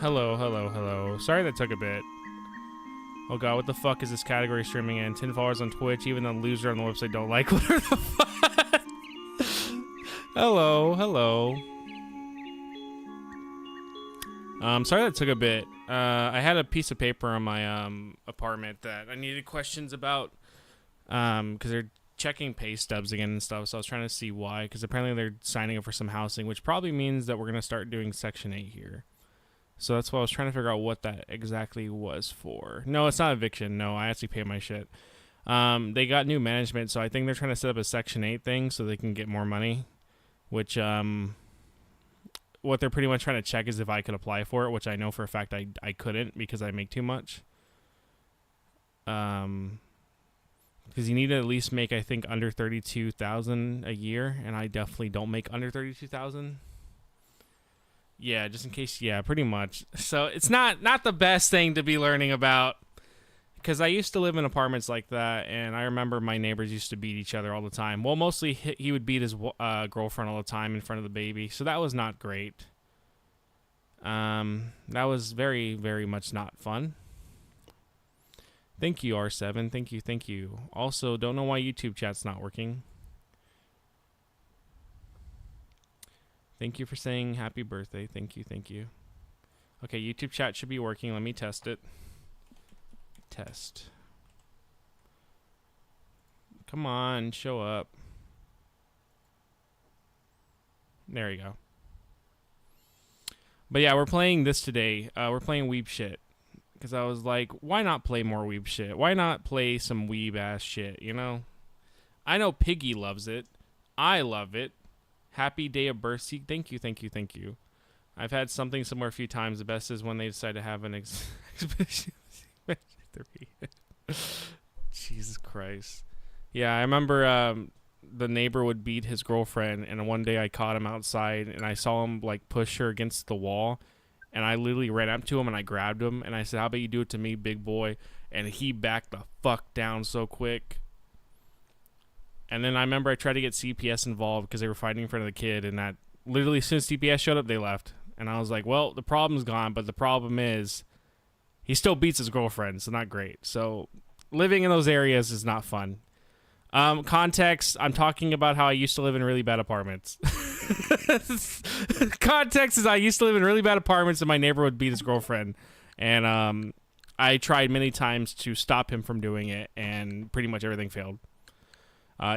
Hello, hello, hello. Sorry that took a bit. Oh god, what the fuck is this category streaming in? 10 followers on Twitch, even the loser on the website don't like. What the fuck? Hello, hello. Sorry that took a bit. I had a piece of paper on my apartment that I needed questions about. Because they're checking pay stubs again and stuff, so I was trying to see why. Because apparently they're signing up for some housing, which probably means that we're gonna start doing Section 8 here. So that's why I was trying to figure out what that exactly was for. No, it's not eviction. No, I actually pay my shit. They got new management, so I think they're trying to set up a Section 8 thing so they can get more money. Which, what they're pretty much trying to check is if I could apply for it, which I know for a fact I couldn't because I make too much. Because you need to at least make, I think, under $32,000 a year, and I definitely don't make under $32,000. Yeah, just in case. Yeah, pretty much. So it's not the best thing to be learning about, because I used to live in apartments like that, and I remember my neighbors used to beat each other all the time. Well, mostly he would beat his girlfriend all the time in front of the baby, so that was not great. That was very, very much not fun. Thank you, R7. Thank you, thank you. Also, don't know why YouTube chat's not working. Thank you for saying happy birthday. Thank you, thank you. Okay, YouTube chat should be working. Let me test it. Test. Come on, show up. There you go. But yeah, we're playing this today. We're playing Weeb shit. Because I was like, why not play more Weeb shit? Why not play some Weeb ass shit, you know? I know Piggy loves it. I love it. Happy day of birth. Thank you, thank you, thank you. I've had something similar a few times. The best is when they decide to have an expedition. Jesus Christ. Yeah, I remember the neighbor would beat his girlfriend, and one day I caught him outside, and I saw him like push her against the wall, and I literally ran up to him and I grabbed him, and I said, "How about you do it to me, big boy?" And he backed the fuck down so quick. And then I remember I tried to get CPS involved because they were fighting in front of the kid, and that literally as soon as CPS showed up, they left. And I was like, well, the problem's gone, but the problem is he still beats his girlfriend, so not great. So living in those areas is not fun. Context, I'm talking about how I used to live in really bad apartments. Context is I used to live in really bad apartments, and my neighbor would beat his girlfriend. And I tried many times to stop him from doing it, and pretty much everything failed.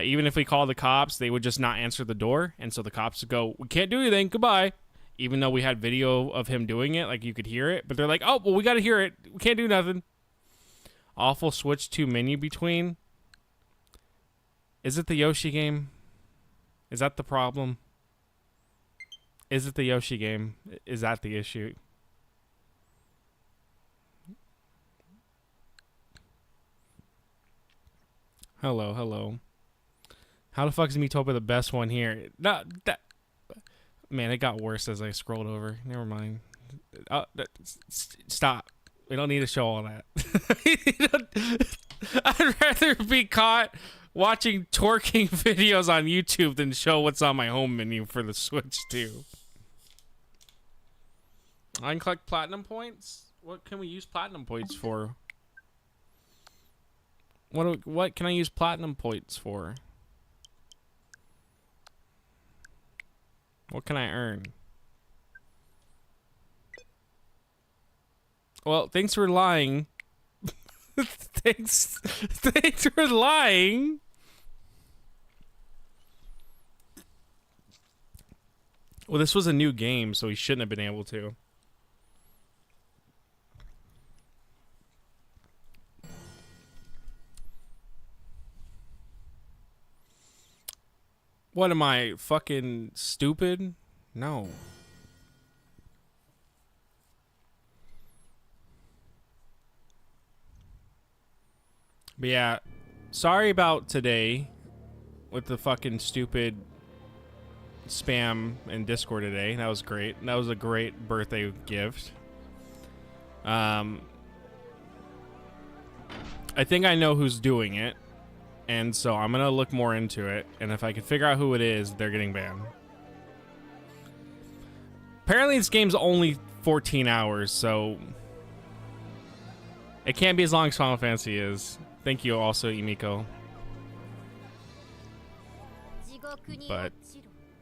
Even if we called the cops, they would just not answer the door. And so the cops would go, "We can't do anything, goodbye." Even though we had video of him doing it, like you could hear it. But they're like, "Oh, well, we got to hear it. We can't do nothing." Awful switch to menu between. Is it the Yoshi game? Is that the problem? Is it the Yoshi game? Is that the issue? Hello, hello. How the fuck is Miitopa the best one here? No, man, it got worse as I scrolled over. Never mind. Stop. We don't need to show all that. I'd rather be caught watching twerking videos on YouTube than show what's on my home menu for the Switch 2. I can collect platinum points? What can we use platinum points for? What can I use platinum points for? What can I earn? Well, thanks for lying. Thanks for lying. Well, this was a new game, so he shouldn't have been able to. What am I, fucking stupid? No. But yeah, sorry about today with the fucking stupid spam in Discord today. That was great. That was a great birthday gift. I think I know who's doing it. And so I'm going to look more into it. And if I can figure out who it is, they're getting banned. Apparently this game's only 14 hours, so it can't be as long as Final Fantasy is. Thank you also, Emiko. But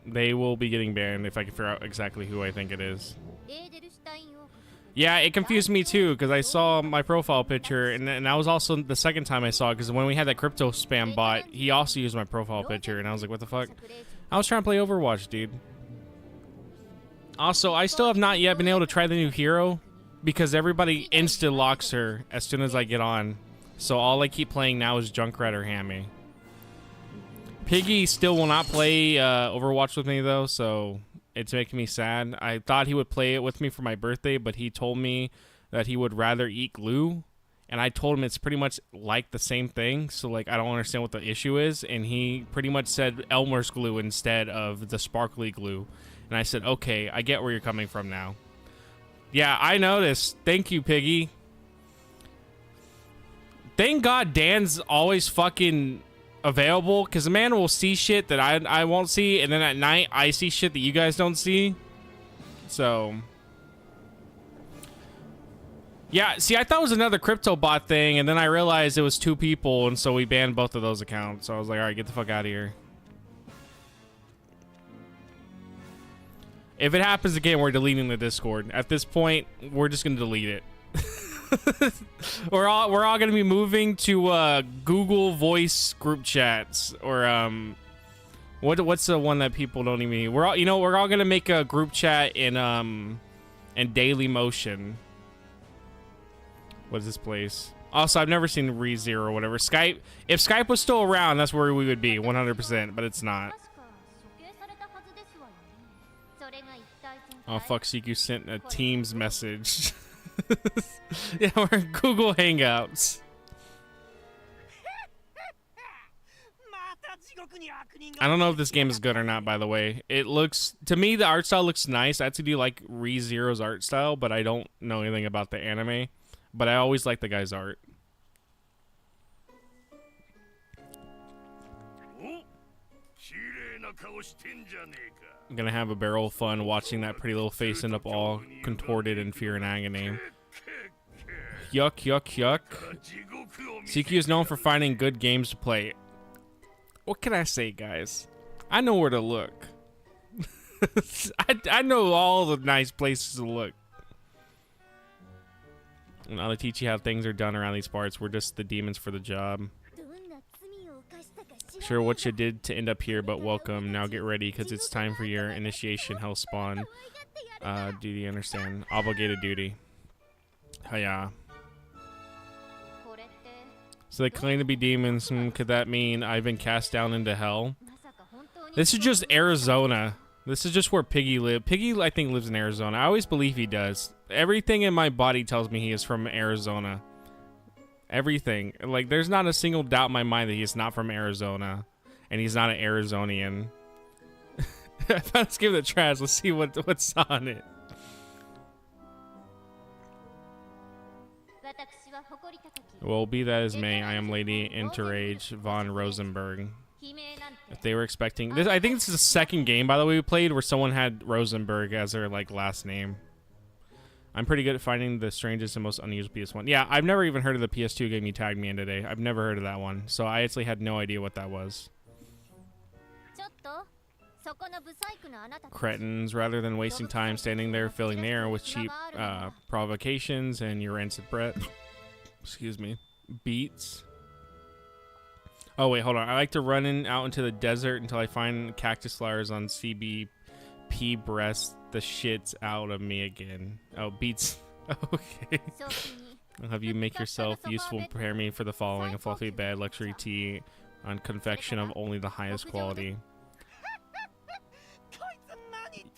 they will be getting banned if I can figure out exactly who I think it is. Yeah, it confused me too, because I saw my profile picture, and that was also the second time I saw it, because when we had that crypto spam bot, he also used my profile picture, and I was like, what the fuck? I was trying to play Overwatch, dude. Also, I still have not yet been able to try the new hero, because everybody insta-locks her as soon as I get on. So all I keep playing now is Junkrat or Hammy. Piggy still will not play Overwatch with me, though, so it's making me sad. I thought he would play it with me for my birthday, but he told me that he would rather eat glue. And I told him it's pretty much like the same thing, so like I don't understand what the issue is. And he pretty much said Elmer's glue instead of the sparkly glue. And I said, okay, I get where you're coming from now. Yeah, I noticed. Thank you, Piggy. Thank God Dan's always fucking available, because the man will see shit that I won't see, and then at night I see shit that you guys don't see. So yeah, see, I thought it was another crypto bot thing, and then I realized it was 2 people, and so we banned both of those accounts. So I was like, all right, get the fuck out of here. If it happens again, we're deleting the Discord. At this point, we're just gonna delete it. we're all gonna be moving to Google Voice group chats, or what's the one that people don't even? We're all gonna make a group chat in Daily Motion. What is this place? Also, I've never seen ReZero or whatever. Skype. If Skype was still around, that's where we would be, 100%. But it's not. Oh fuck! CQ sent a Teams message. Yeah, we're in Google Hangouts. I don't know if this game is good or not, by the way. It looks, to me, the art style looks nice. I actually do like ReZero's art style, but I don't know anything about the anime. But I always like the guy's art. I'm gonna have a barrel of fun watching that pretty little face end up all contorted in fear and agony. Yuck, yuck, yuck. CQ is known for finding good games to play. What can I say, guys? I know where to look. I know all the nice places to look. And I'll teach you how things are done around these parts. We're just the demons for the job. Sure what you did to end up here, but welcome. Now get ready, because it's time for your initiation hell spawn. Do you understand? Obligated duty. Oh, yeah. So they claim to be demons. Could that mean I've been cast down into hell? This is just Arizona. This is just where Piggy lives. Piggy, I think, lives in Arizona. I always believe he does. Everything in my body tells me he is from Arizona. Everything. Like, there's not a single doubt in my mind that he's not from Arizona. And he's not an Arizonian. Let's give it a try. Let's see what's on it. Well, be that as may, I am Lady Interage von Rosenberg. If they were expecting this, I think this is the second game, by the way, we played where someone had Rosenberg as their like last name. I'm pretty good at finding the strangest and most unusual PS1. Yeah, I've never even heard of the PS2 game you tagged me in today. I've never heard of that one, so I actually had no idea what that was. Cretins, rather than wasting time standing there filling the air with cheap provocations and your rancid breath. Excuse me. Beats. Oh, wait, hold on. I like to run out into the desert until I find cactus flowers on CBP breast the shits out of me again. Oh, beats. Okay. I'll have you make yourself useful and prepare me for the following. A fluffy bed, luxury tea on confection of only the highest quality.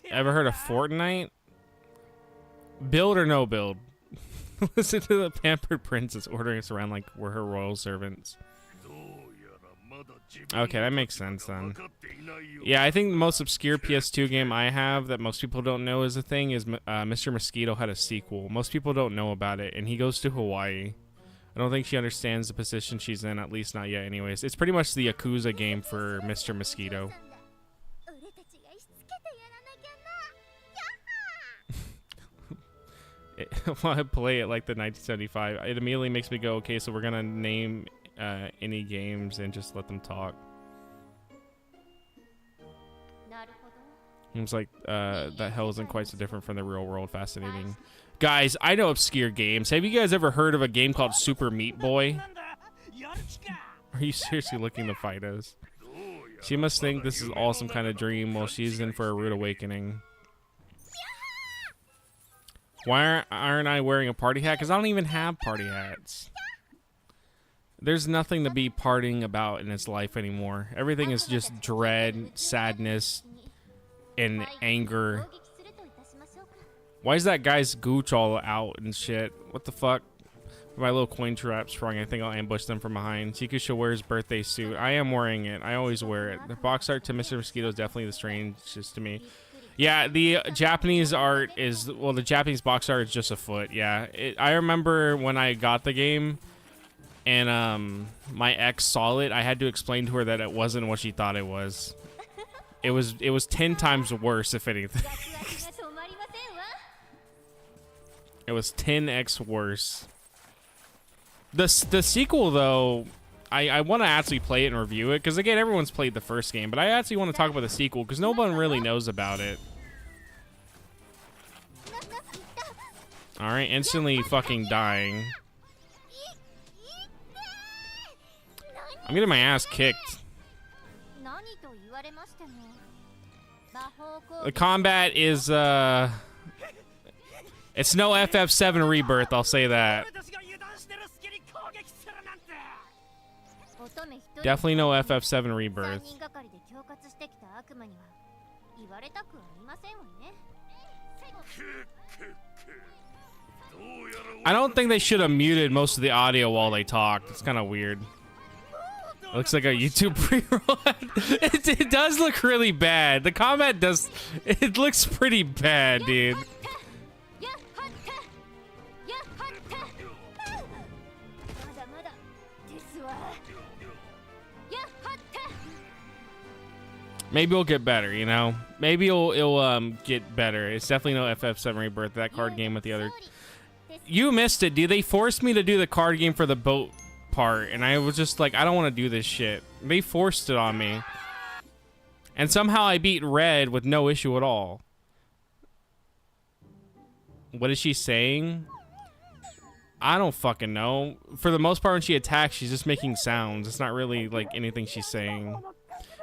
Ever heard of Fortnite? Build or no build? Listen to the pampered princess ordering us around like we're her royal servants. Okay, that makes sense then. Yeah, I think the most obscure PS2 game I have that most people don't know is a thing is Mr. Mosquito had a sequel. Most people don't know about it, and he goes to Hawaii. I don't think she understands the position she's in, at least not yet anyways. It's pretty much the Yakuza game for Mr. Mosquito. When I play it like the 1975, it immediately makes me go, okay, so we're gonna name any games and just let them talk. Seems like that hell isn't quite so different from the real world. Fascinating. Guys, I know obscure games. Have you guys ever heard of a game called Super Meat Boy? Are you seriously looking to fight us? She must think this is all some kind of dream while she's in for a rude awakening. Why aren't I wearing a party hat? Because I don't even have party hats. There's nothing to be partying about in this life anymore. Everything is just dread, sadness, and anger. Why is that guy's gooch all out and shit? What the fuck? My little coin trap sprung. I think I'll ambush them from behind. Chiku should wear his birthday suit. I am wearing it. I always wear it. The box art to Mr. Mosquito is definitely the strangest to me. Yeah, the Japanese art is... Well, the Japanese box art is just a foot. Yeah. I remember when I got the game and my ex saw it, I had to explain to her that it wasn't what she thought it was. It was 10 times worse, if anything. It was 10x worse. The sequel, though, I want to actually play it and review it. Because, again, everyone's played the first game. But I actually want to talk about the sequel. Because no one really knows about it. Alright, instantly fucking dying. I'm getting my ass kicked. The combat is, it's no FF7 Rebirth, I'll say that. Definitely no FF7 Rebirth. I don't think they should have muted most of the audio while they talked. It's kind of weird. It looks like a YouTube pre-roll. It does look really bad. The combat does... It looks pretty bad, dude. Maybe it'll get better, you know? Maybe it'll get better. It's definitely no FF7 Rebirth, that card game with the other... You missed it, dude. They forced me to do the card game for the boat part, and I was just like, I don't want to do this shit. They forced it on me. And somehow I beat Red with no issue at all. What is she saying? I don't fucking know. For the most part, when she attacks, she's just making sounds. It's not really, like, anything she's saying.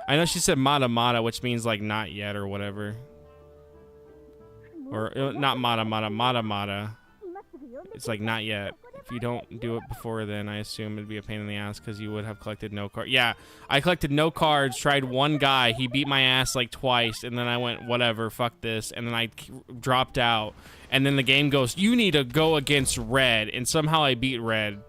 I know she said mata mata, which means, like, not yet or whatever. Or, not mata mata, mata mata. It's like, not yet. If you don't do it before then, I assume it'd be a pain in the ass because you would have collected no cards. Yeah, I collected no cards, tried one guy. He beat my ass like twice, and then I went, whatever, fuck this. And then I dropped out. And then the game goes, you need to go against Red. And somehow I beat Red.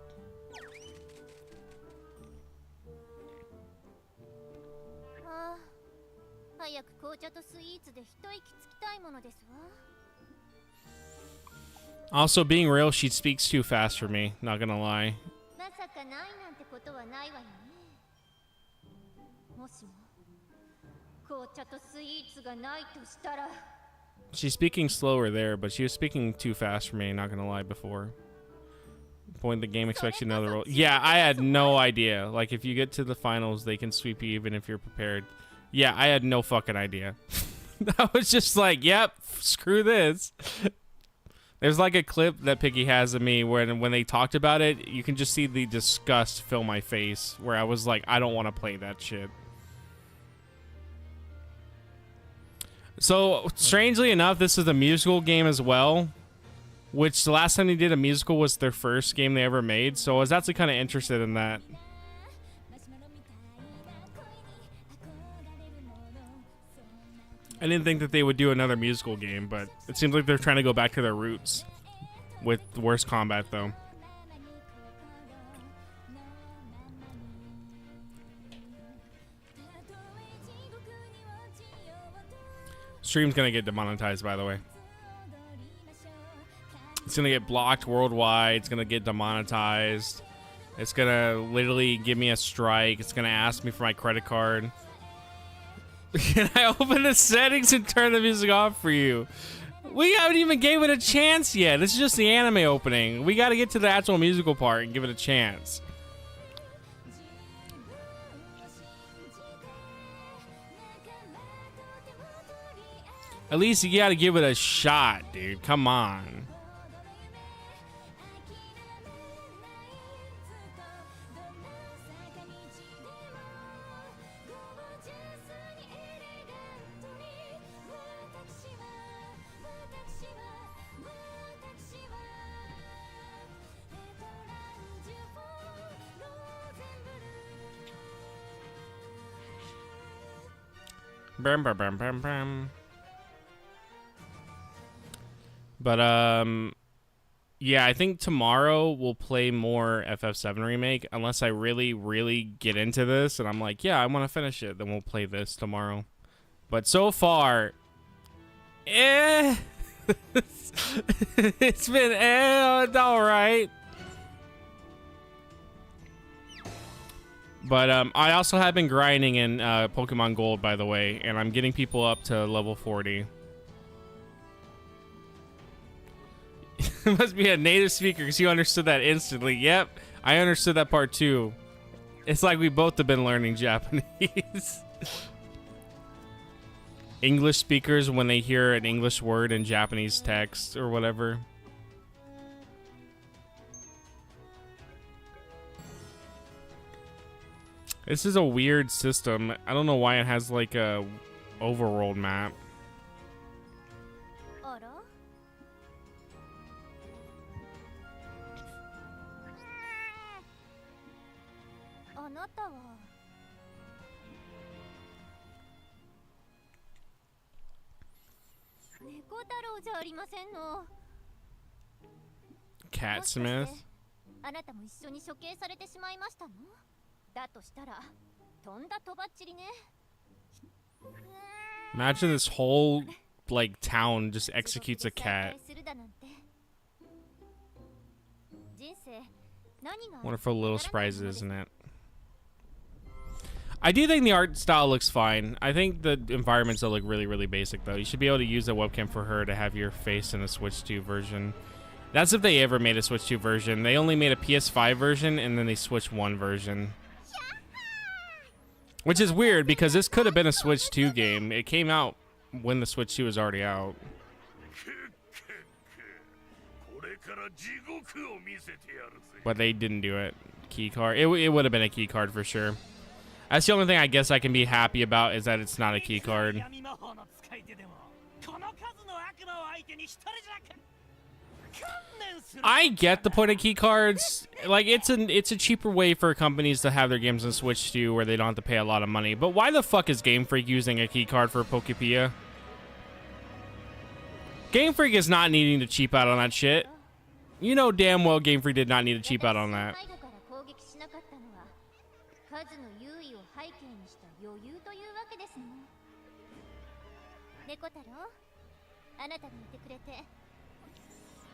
Also, being real, she speaks too fast for me, not gonna lie. She's speaking slower there, but she was speaking too fast for me, not gonna lie, before. Point the game expects you another role. Yeah, I had no idea. Like, if you get to the finals, they can sweep you even if you're prepared. Yeah, I had no fucking idea. I was just like, yep, screw this. There's like a clip that Piggy has of me where when they talked about it, you can just see the disgust fill my face where I was like, I don't want to play that shit. So, strangely enough, this is a musical game as well, which the last time they did a musical was their first game they ever made, so I was actually kind of interested in that. I didn't think that they would do another musical game, but it seems like they're trying to go back to their roots with worse combat, though. Stream's gonna get demonetized, by the way. It's gonna get blocked worldwide. It's gonna get demonetized. It's gonna literally give me a strike. It's gonna ask me for my credit card. Can I open the settings and turn the music off for you? We haven't even gave it a chance yet. This is just the anime opening. We got to get to the actual musical part and give it a chance. At least you got to give it a shot, dude. Come on. Brum, brum, brum, brum, brum. But yeah, I think tomorrow we'll play more FF7 Remake unless I really, really get into this and I'm like, yeah, I want to finish it. Then we'll play this tomorrow. But so far, it's been all right. But I also have been grinding in Pokemon Gold, by the way, and I'm getting people up to level 40. It must be a native speaker because you understood that instantly. Yep, I understood that part too. It's like we both have been learning Japanese. English speakers, when they hear an English word in Japanese text or whatever. This is a weird system. I don't know why it has like a overworld map. Catsmith. Imagine this whole like town just executes a cat. Wonderful little surprises, isn't it? I do think the art style looks fine. I think the environments will look really, really basic though. You should be able to use a webcam for her to have your face in a Switch 2 version. That's if they ever made a Switch 2 version. They only made a PS5 version and then they Switch 1 version. Which is weird because this could have been a Switch 2 game. It came out when the Switch 2 was already out. But they didn't do it. Key card. It would have been a key card for sure. That's the only thing I guess I can be happy about is that it's not a key card. I get the point of key cards. Like it's a cheaper way for companies to have their games on Switch 2 where they don't have to pay a lot of money. But why the fuck is Game Freak using a key card for Pokepia? Game Freak is not needing to cheap out on that shit. You know damn well Game Freak did not need to cheap out on that.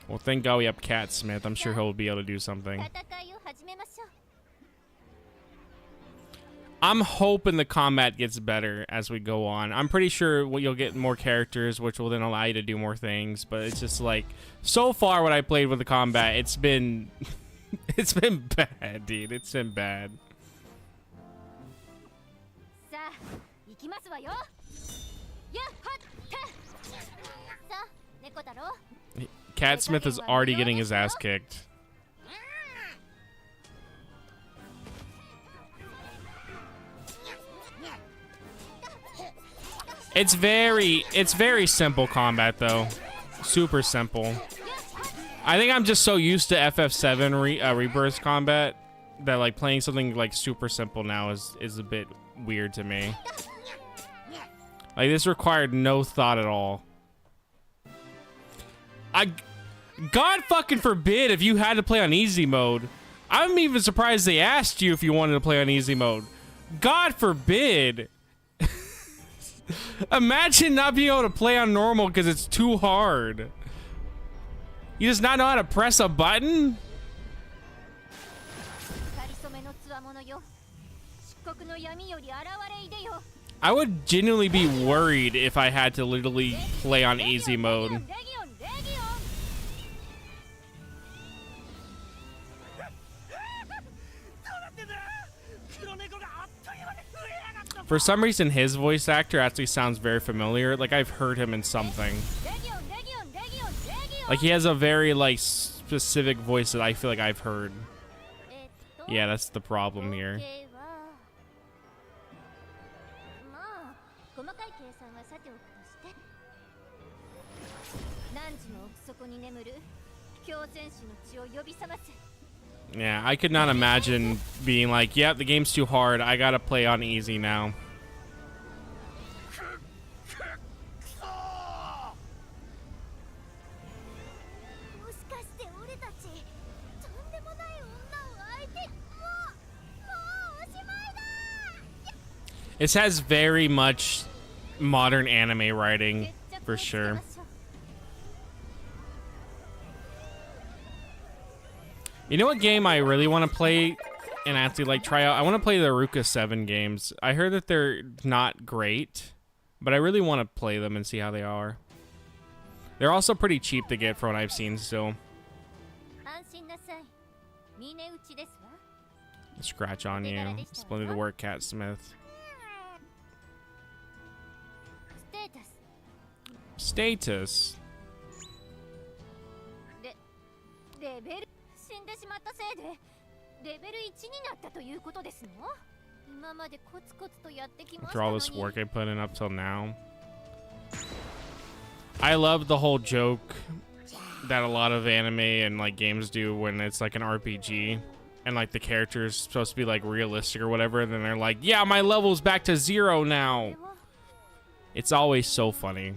Well, thank God we have Catsmith. I'm sure he'll be able to do something. I'm hoping the combat gets better as we go on. I'm pretty sure you'll get more characters, which will then allow you to do more things. But it's just like, so far what I played with the combat, it's been, it's been bad, dude. It's been bad. Catsmith is already getting his ass kicked. It's very simple combat though. Super simple. I think I'm just so used to FF7 Rebirth combat that like playing something like super simple now is a bit weird to me. Like this required no thought at all. God fucking forbid if you had to play on easy mode. I'm even surprised they asked you if you wanted to play on easy mode. God forbid. Imagine not being able to play on normal because it's too hard. You just not know how to press a button? I would genuinely be worried if I had to literally play on easy mode. For some reason, his voice actor actually sounds very familiar. Like, I've heard him in something. Like, he has a very, like, specific voice that I feel like I've heard. Yeah, that's the problem here. Yeah, I could not imagine being like, yeah, the game's too hard. I gotta play on easy now. This has very much modern anime writing, for sure. You know what game I really want to play and actually like try out? I want to play the Ruka 7 games. I heard that they're not great, but I really want to play them and see how they are. They're also pretty cheap to get from what I've seen still. Scratch on you. Splendid work, Cat Smith. Status. After all this work I put in up till now. I love the whole joke that a lot of anime and like games do when it's like an RPG and like the character's supposed to be like realistic or whatever, then they're like, yeah, my level's back to 0 now. It's always so funny.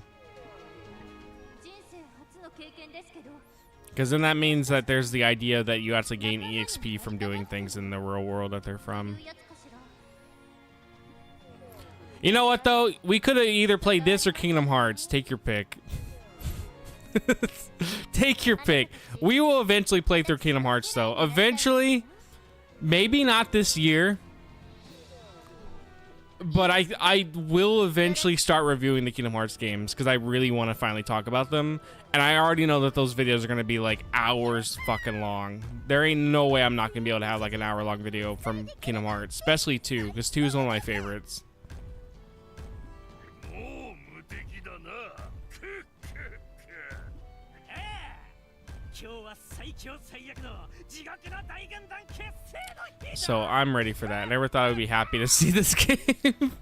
Because then that means that there's the idea that you actually gain EXP from doing things in the real world that they're from. You know what, though? We could have either played this or Kingdom Hearts. Take your pick. Take your pick. We will eventually play through Kingdom Hearts, though. Eventually, maybe not this year. But I will eventually start reviewing the Kingdom Hearts games because I really want to finally talk about them. And I already know that those videos are going to be like hours fucking long. There ain't no way I'm not going to be able to have like an hour-long video from Kingdom Hearts. Especially 2, because 2 is one of my favorites. So I'm ready for that. I never thought I would be happy to see this game.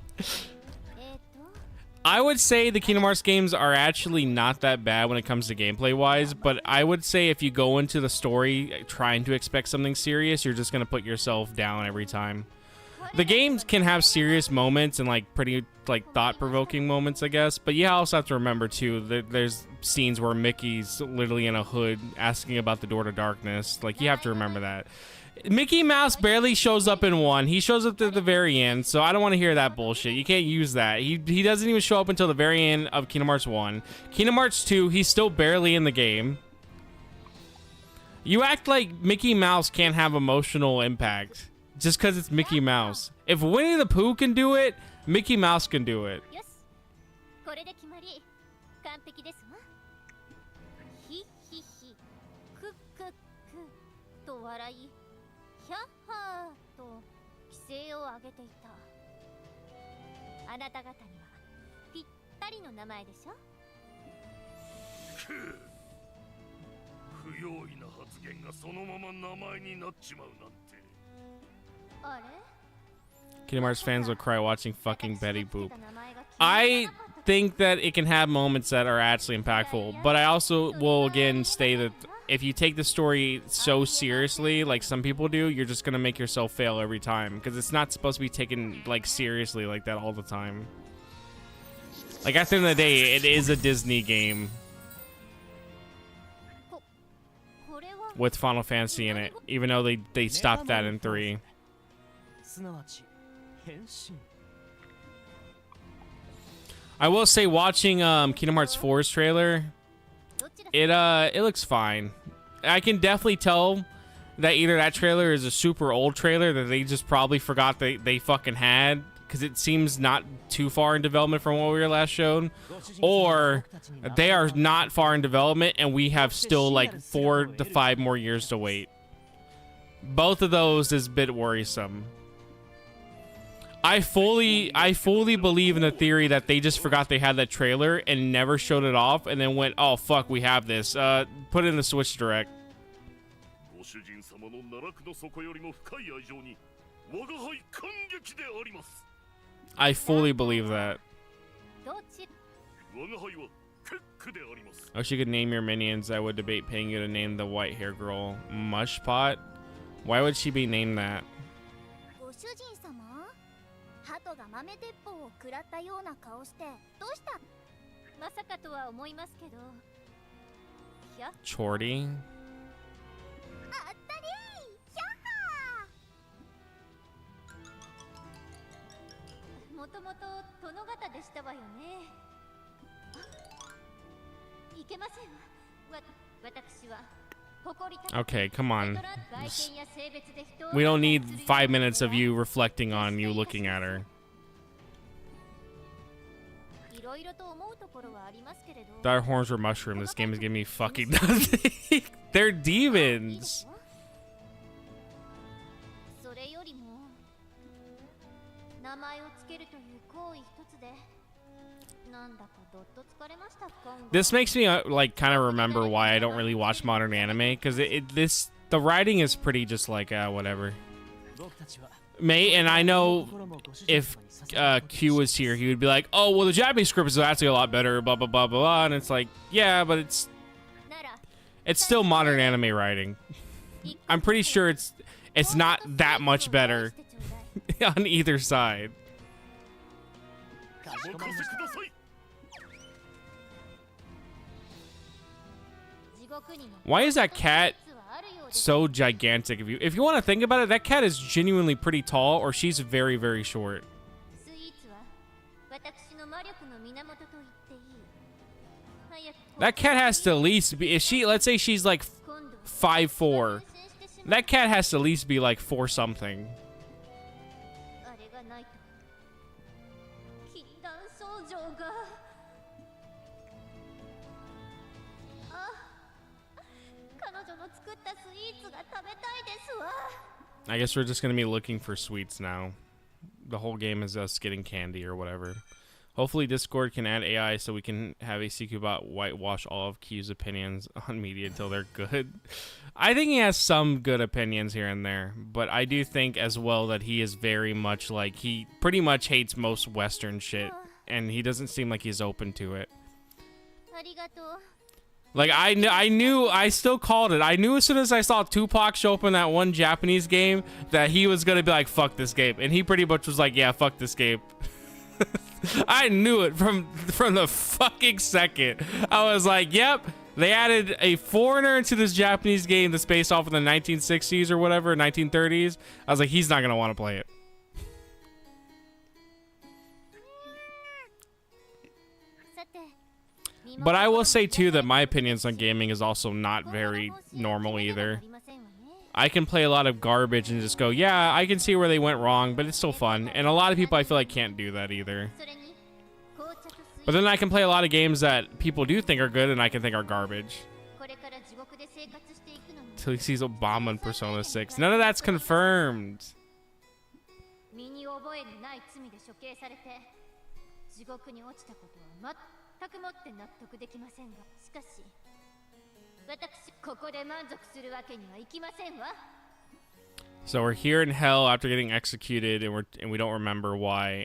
I would say the Kingdom Hearts games are actually not that bad when it comes to gameplay wise, but I would say if you go into the story trying to expect something serious, you're just going to put yourself down every time. The games can have serious moments and like pretty like thought-provoking moments, I guess, but you also have to remember too that there's scenes where Mickey's literally in a hood asking about the Door to Darkness. Like, you have to remember that. Mickey Mouse barely shows up in 1. He shows up at the very end, so I don't want to hear that bullshit. You can't use that. He doesn't even show up until the very end of Kingdom Hearts 1. Kingdom Hearts 2, he's still barely in the game. You act like Mickey Mouse can't have emotional impact just because it's Mickey Mouse. If Winnie the Pooh can do it, Mickey Mouse can do it. Kingdom Hearts fans will cry watching fucking Betty Boop. I think that it can have moments that are actually impactful, but I also will again say that if you take the story so seriously, like some people do, you're just gonna make yourself fail every time because it's not supposed to be taken like seriously like that all the time. Like at the end of the day, it is a Disney game with Final Fantasy in it, even though they stopped that in 3. I will say, watching Kingdom Hearts 4's trailer, it looks fine. I can definitely tell that either that trailer is a super old trailer that they just probably forgot they fucking had, because it seems not too far in development from what we were last shown, or they are not far in development and we have still like 4 to 5 more years to wait. Both of those is a bit worrisome. I fully believe in the theory that they just forgot they had that trailer and never showed it off, and then went, oh fuck, we have this. Put it in the Switch Direct. I fully believe that. I wish you could name your minions. I would debate paying you to name the white hair girl Mushpot. Why would she be named that? Chorty? Okay, come on. We don't need 5 minutes of you reflecting on you looking at her. Our horns were mushroom. This game is giving me fucking nothing. They're demons. This makes me like kind of remember why I don't really watch modern anime, because the writing is pretty just like whatever. And I know if Q was here, he would be like, oh well, the Japanese script is actually a lot better, blah blah blah blah blah, and it's like, yeah, but it's still modern anime writing. I'm pretty sure it's not that much better on either side. Why is that cat so gigantic? If you want to think about it, that cat is genuinely pretty tall, or she's very, very short. That cat has to at least be, if she, let's say she's like 5'4", that cat has to at least be like 4 something. I guess we're just gonna be looking for sweets now. The whole game is us getting candy or whatever. Hopefully Discord can add AI so we can have a CQ bot whitewash all of Q's opinions on media until they're good. I think he has some good opinions here and there, but I do think as well that he is very much like, he pretty much hates most Western shit, and he doesn't seem like he's open to it. Like, I still called it. I knew as soon as I saw Tupac show up in that one Japanese game that he was gonna be like, fuck this game. And he pretty much was like, yeah, fuck this game. I knew it from the fucking second. I was like, yep, they added a foreigner into this Japanese game that's based off of the 1960s or whatever, 1930s. I was like, he's not gonna want to play it. But I will say too that my opinions on gaming is also not very normal either. I can play a lot of garbage and just go, yeah, I can see where they went wrong, but it's still fun. And a lot of people I feel like can't do that either. But then I can play a lot of games that people do think are good and I can think are garbage. Till he sees Obama in Persona 6. None of that's confirmed. So we're here in hell after getting executed, and we don't remember why.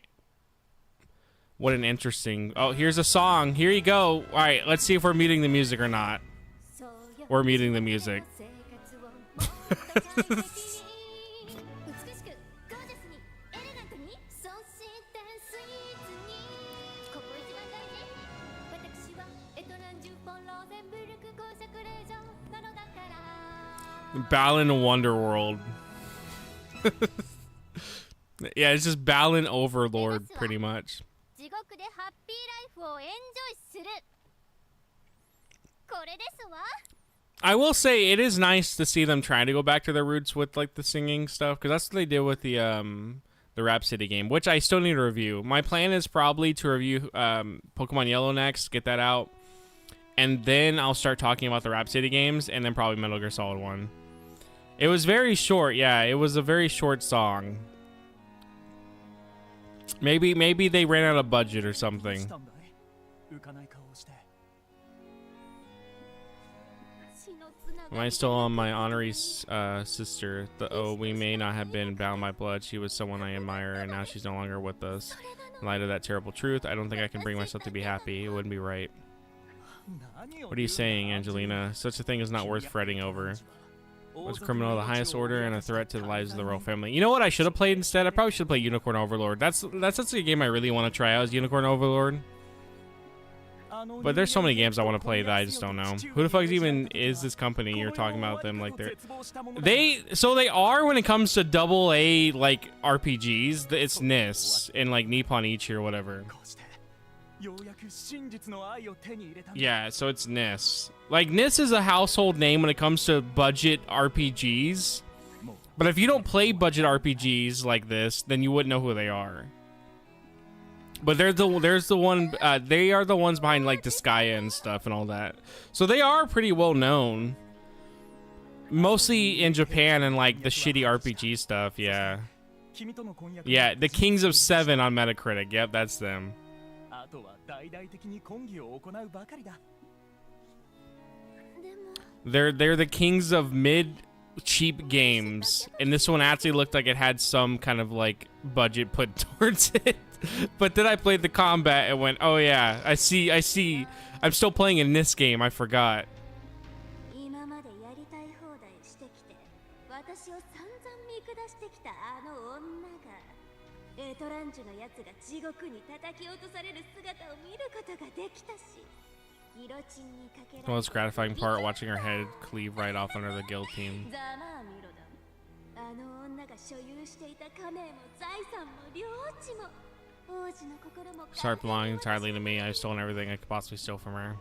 What an interesting... Oh, here's a song. Here you go. All right, let's see if we're muting the music or not. We're muting the music. Balan Wonderworld. Yeah, it's just Balan Overlord, pretty much. I will say it is nice to see them trying to go back to their roots with like the singing stuff, because that's what they did with the Rhapsody game, which I still need to review. My plan is probably to review Pokemon Yellow next, get that out, and then I'll start talking about the Rhapsody games, and then probably Metal Gear Solid 1. It was very short, yeah, it was a very short song. Maybe they ran out of budget or something. Am I still on my honorary sister? We may not have been bound by blood. She was someone I admire, and now she's no longer with us. In light of that terrible truth, I don't think I can bring myself to be happy. It wouldn't be right. What are you saying, Angelina? Such a thing is not worth fretting over. Was a criminal of the highest order and a threat to the lives of the royal family. You know what I should have played instead? I probably should have played Unicorn Overlord. That's actually a game I really want to try out, is Unicorn Overlord. But there's so many games I want to play that I just don't know. Who the fuck even is this company you're talking about them like they are when it comes to double A like RPGs, it's NIS and like Nippon Ichi or whatever. Yeah, so it's NIS. Like NIS is a household name when it comes to budget RPGs. But if you don't play budget RPGs like this, then you wouldn't know who they are. But they are the ones behind like Disgaea and stuff and all that. So they are pretty well known. Mostly in Japan and like the shitty RPG stuff, yeah. Yeah, the Kings of 7 on Metacritic. Yep, that's them. They're the kings of mid cheap games, and this one actually looked like it had some kind of like budget put towards it. But then I played the combat and went, oh yeah, I see. I'm still playing in this game, I forgot. The most gratifying part, watching her head cleave right off under the guild team. Start belonging entirely to me. I've stolen everything I could possibly steal from her.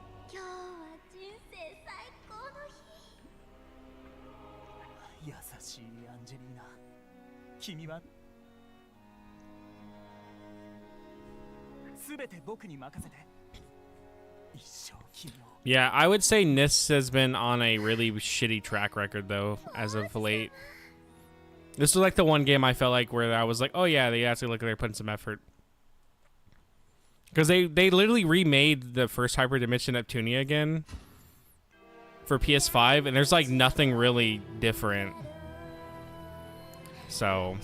Yeah, I would say NIS has been on a really shitty track record though, as of late. This was like the one game I felt like where I was like, oh yeah, they actually look like they're putting some effort. Because they literally remade the first Hyperdimension Neptunia again for PS5, and there's like nothing really different. So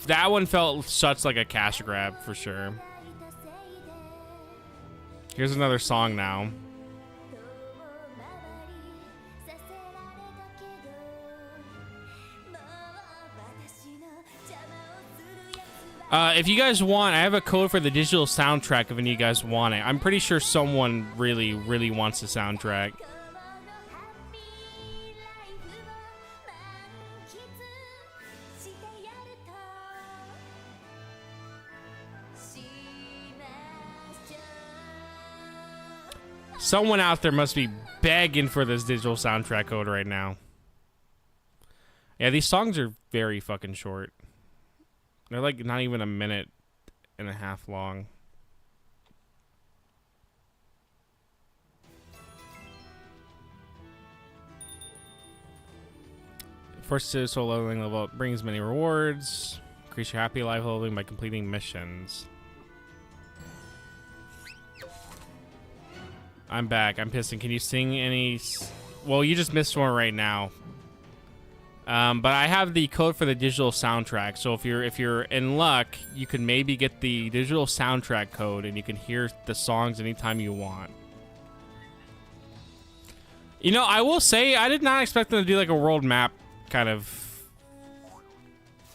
that one felt such like a cash grab for sure. Here's another song now. If you guys want, I have a code for the digital soundtrack if any of you guys want it. I'm pretty sure someone really, really wants the soundtrack. Someone out there must be begging for this digital soundtrack code right now. Yeah, these songs are very fucking short. They're like not even a minute and a half long. First soul leveling level up brings many rewards. Increase your happy life leveling by completing missions. I'm back. I'm pissing. Can you sing any? Well, you just missed one right now. But I have the code for the digital soundtrack. So if you're in luck, you can maybe get the digital soundtrack code, and you can hear the songs anytime you want. You know, I will say I did not expect them to do like a world map kind of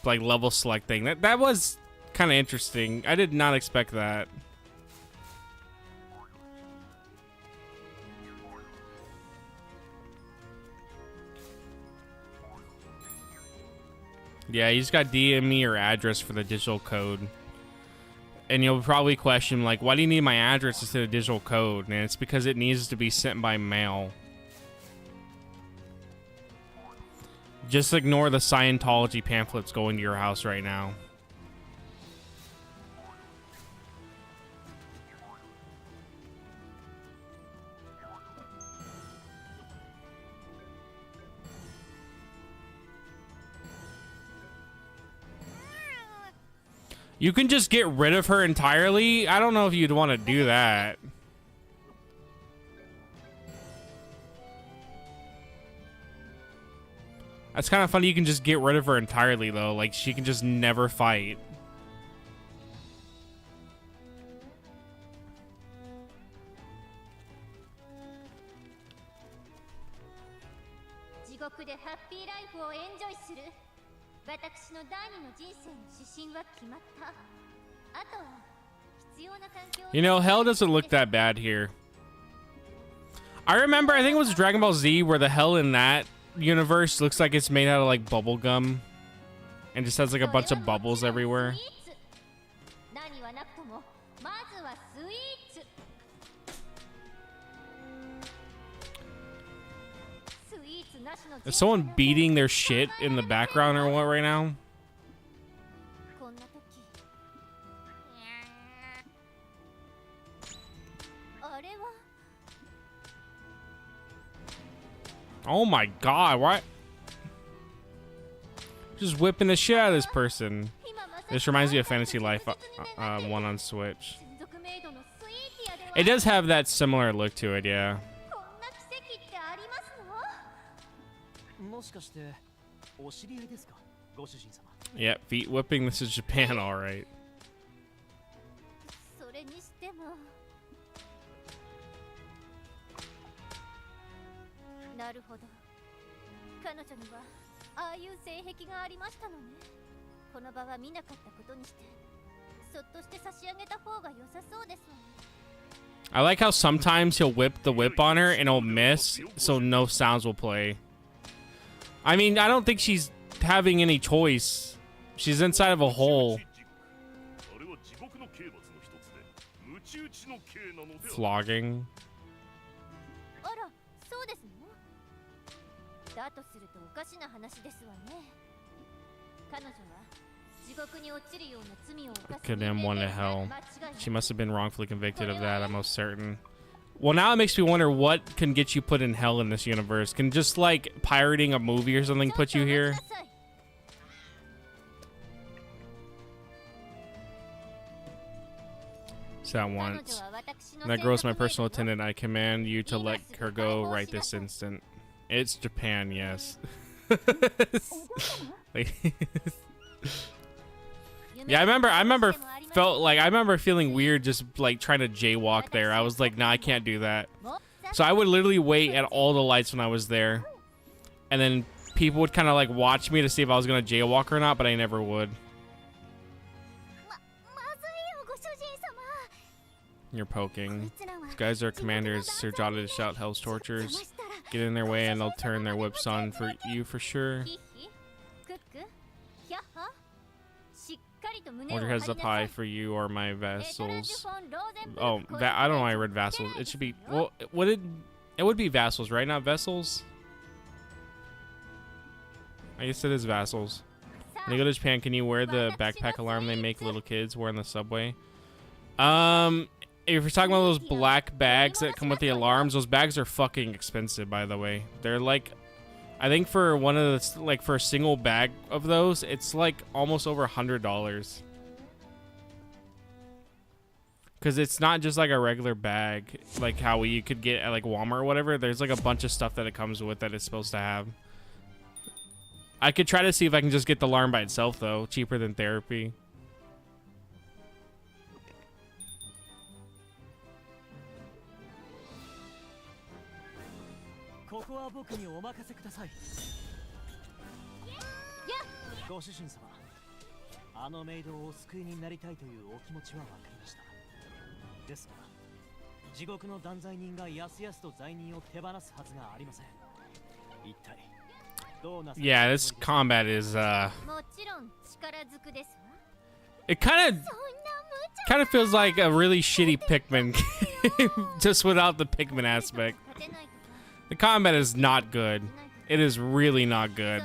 like level select thing. That was kind of interesting. I did not expect that. Yeah, you just got DM me your address for the digital code. And you'll probably question, like, why do you need my address instead of digital code? And it's because it needs to be sent by mail. Just ignore the Scientology pamphlets going to your house right now. You can just get rid of her entirely? I don't know if you'd want to do that. That's kind of funny. You can just get rid of her entirely, though. Like, she can just never fight. You know, hell doesn't look that bad here. I remember, I think it was Dragon Ball Z, where the hell in that universe looks like it's made out of like bubble gum and just has like a bunch of bubbles everywhere. Is someone beating their shit in the background or what right now? Oh my god, what? Just whipping the shit out of this person. This reminds me of Fantasy Life 1 on Switch. It does have that similar look to it, yeah. Yeah, feet whipping, this is Japan, alright. I like how sometimes he'll whip the whip on her and it'll miss, so no sounds will play. I mean, I don't think she's having any choice. She's inside of a hole. Flogging. Condemn one to hell. She must have been wrongfully convicted of that, I'm most certain. Well, now it makes me wonder what can get you put in hell in this universe. Can just like pirating a movie or something put you here? That once. That girl's my personal attendant. I command you to let her go right this instant. It's Japan, yes. Yeah, I remember feeling weird just like trying to jaywalk there. I was like, nah, I can't do that. So I would literally wait at all the lights when I was there. And then people would kind of like watch me to see if I was going to jaywalk or not, but I never would. You're poking. These guys are commanders. Sir Jada to shout hell's tortures. Get in their way and they'll turn their whips on for you for sure. Hold your heads up high for you or my vassals. Oh, I don't know why I read vassals. It should be, well, it would be vassals, right? Not vessels? I guess it is vassals. When you go to Japan, can you wear the backpack alarm they make little kids wear on the subway? If you're talking about those black bags that come with the alarms, those bags are fucking expensive, by the way. They're like, I think for one of the, like for a single bag of those, it's like almost over $100. Because it's not just like a regular bag, like how you could get at like Walmart or whatever. There's like a bunch of stuff that it comes with that it's supposed to have. I could try to see if I can just get the alarm by itself though, cheaper than therapy. Yeah, this combat is it kind of feels like a really shitty Pikmin game, just without the Pikmin aspect. The combat is not good. It is really not good.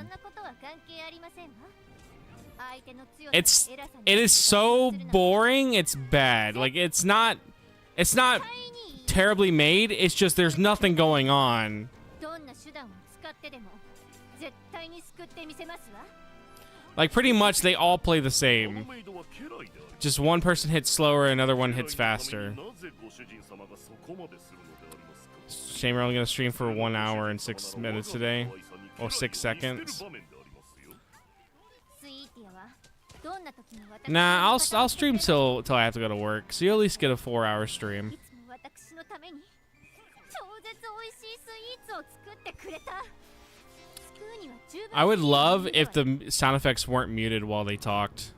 It is so boring, it's bad. Like it's not terribly made, it's just there's nothing going on. Like, pretty much they all play the same. Just one person hits slower, another one hits faster. Shame we're only going to stream for 1 hour and 6 minutes today. Or 6 seconds. Nah, I'll stream till I have to go to work. So you at least get a 4-hour stream. I would love if the sound effects weren't muted while they talked.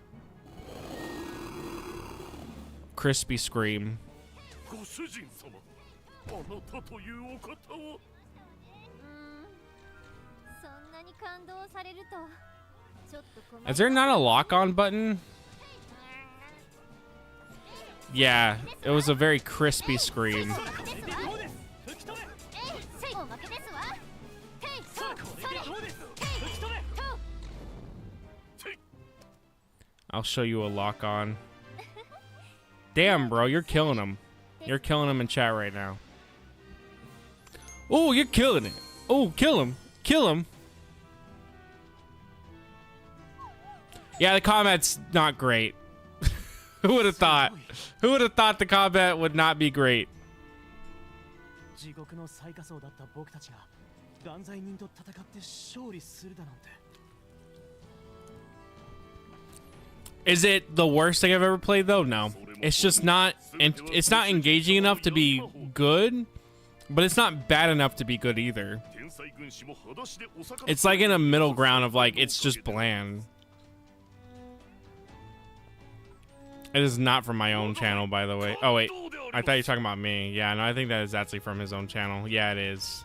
Crispy scream. Is there not a lock-on button? Yeah, it was a very crispy scream. I'll show you a lock-on. Damn, bro, you're killing him. You're killing him in chat right now. Oh, you're killing it. Oh, kill him. Kill him. Yeah, the combat's not great. Who would have thought? Who would have thought the combat would not be great? Is it the worst thing I've ever played though? No. It's just not, it's not engaging enough to be good, but it's not bad enough to be good either. It's like in a middle ground of like, it's just bland. It is not from my own channel, by the way. Oh wait, I thought you were talking about me. Yeah, no, I think that is actually from his own channel. Yeah, it is.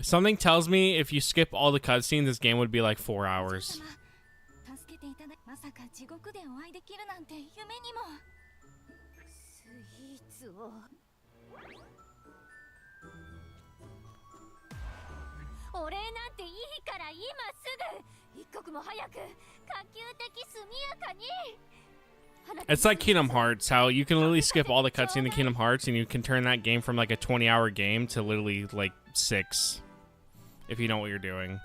Something tells me if you skip all the cutscenes, this game would be like 4 hours. It's like Kingdom Hearts, how you can literally skip all the cutscenes in Kingdom Hearts and you can turn that game from like a 20-hour game to literally like 6. If you know what you're doing.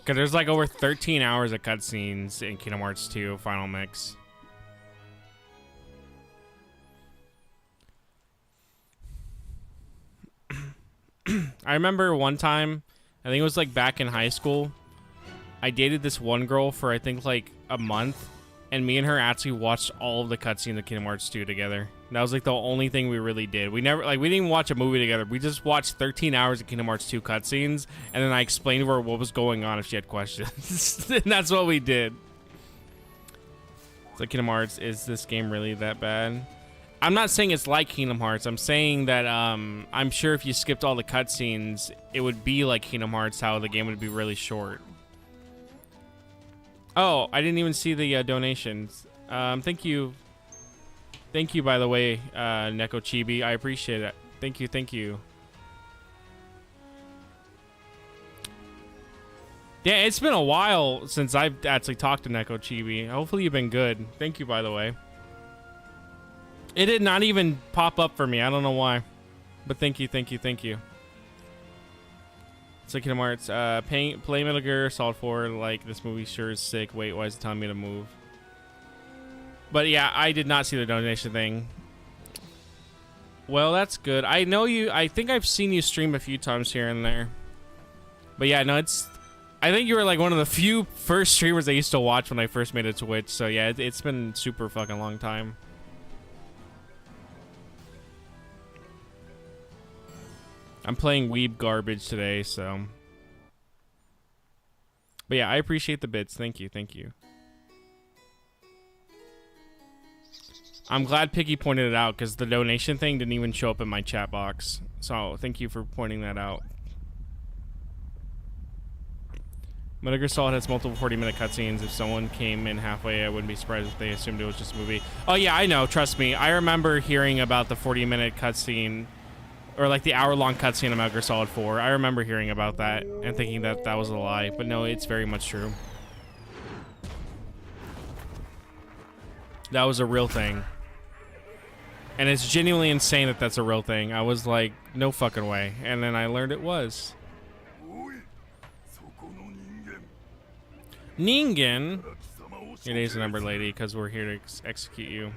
Because there's like over 13 hours of cutscenes in Kingdom Hearts 2 Final Mix. I remember one time, I think it was like back in high school, I dated this one girl for I think like a month, and me and her actually watched all of the cutscenes of Kingdom Hearts 2 together. That was like the only thing we really did. We never, like, we didn't even watch a movie together. We just watched 13 hours of Kingdom Hearts 2 cutscenes, and then I explained to her what was going on if she had questions. And that's what we did. So Kingdom Hearts, is this game really that bad? I'm not saying it's like Kingdom Hearts. I'm saying that I'm sure if you skipped all the cutscenes, it would be like Kingdom Hearts, how the game would be really short. Oh, I didn't even see the donations. Thank you. Thank you, by the way, Neko Chibi. I appreciate it. Thank you, thank you. Yeah, it's been a while since I've actually talked to Neko Chibi. Hopefully you've been good. Thank you, by the way. It did not even pop up for me. I don't know why. But thank you, thank you, thank you. It's like Kingdom Hearts. Play Metal Gear Solid 4. Like, this movie sure is sick. Wait, why is it telling me to move? But yeah, I did not see the donation thing. Well, that's good. I know you. I think I've seen you stream a few times here and there. But yeah, no, it's. I think you were like one of the few first streamers I used to watch when I first made a Twitch. So yeah, it's been super fucking long time. I'm playing Weeb garbage today, so. But yeah, I appreciate the bits. Thank you, thank you. I'm glad Piggy pointed it out because the donation thing didn't even show up in my chat box. So thank you for pointing that out. Metal Gear Solid has multiple 40-minute cutscenes. If someone came in halfway, I wouldn't be surprised if they assumed it was just a movie. Oh yeah, I know. Trust me. I remember hearing about the 40-minute cutscene or like the hour-long cutscene of Metal Gear Solid 4. I remember hearing about that and thinking that that was a lie, but no, it's very much true. That was a real thing. And it's genuinely insane that that's a real thing. I was like, no fucking way. And then I learned it was. Ningen. Your day's numbered, lady, because we're here to execute you.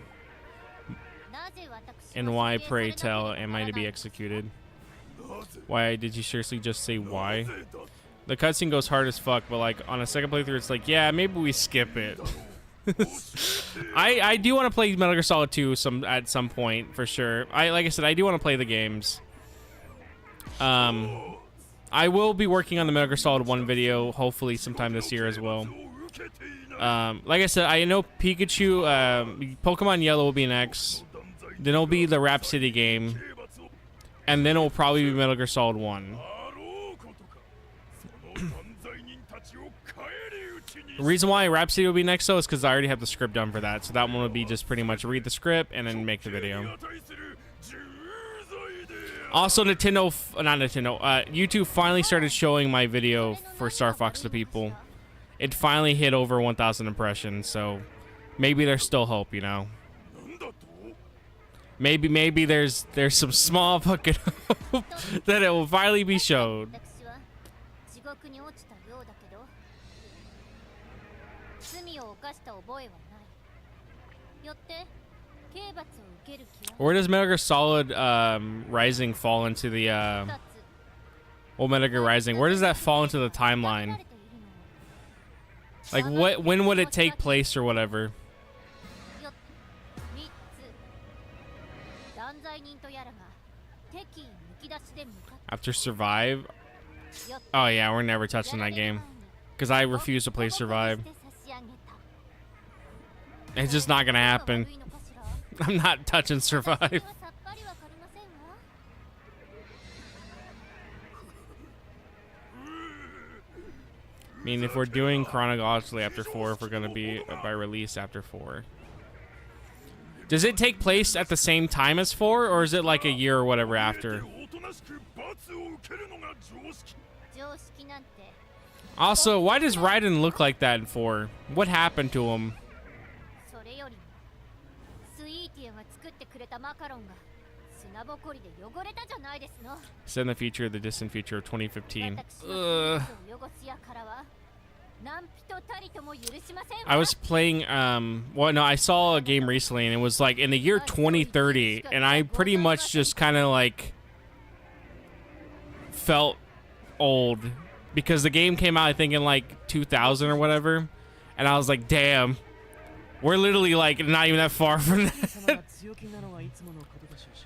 And why, pray tell, am I to be executed? Why did you seriously just say why? The cutscene goes hard as fuck, but like on a second playthrough, it's like, yeah, maybe we skip it. I do want to play Metal Gear Solid 2 at some point for sure. Like I said, I do want to play the games. I will be working on the Metal Gear Solid 1 video hopefully sometime this year as well. Like I said, I know Pikachu, Pokemon Yellow will be next. Then it'll be the Rhapsody game, and then it'll probably be Metal Gear Solid 1. The reason why Rhapsody will be next though is because I already have the script done for that, so that one will be just pretty much read the script and then make the video. Also, YouTube finally started showing my video for Star Fox to people. It finally hit over 1,000 impressions, so maybe there's still hope, you know. Maybe there's some small fucking hope that it will finally be showed. Where does Metal Gear Solid Rising fall into the well, Metal Gear Rising, where does that fall into the timeline? Like when would it take place or whatever? After Survive? Oh yeah, we're never touching that game. Because I refuse to play Survive. It's just not gonna happen. I'm not touching Survive. I mean, if we're doing chronologically after 4, if we're gonna be by release after 4. Does it take place at the same time as 4, or is it like a year or whatever after? Also, why does Raiden look like that in 4? What happened to him? Set in the future, the distant future of 2015. Ugh. I was playing, well, no, I saw a game recently, and it was like in the year 2030, and I pretty much just kind of like felt old because the game came out, I think, in like 2000 or whatever, and I was like, damn, we're literally like not even that far from that.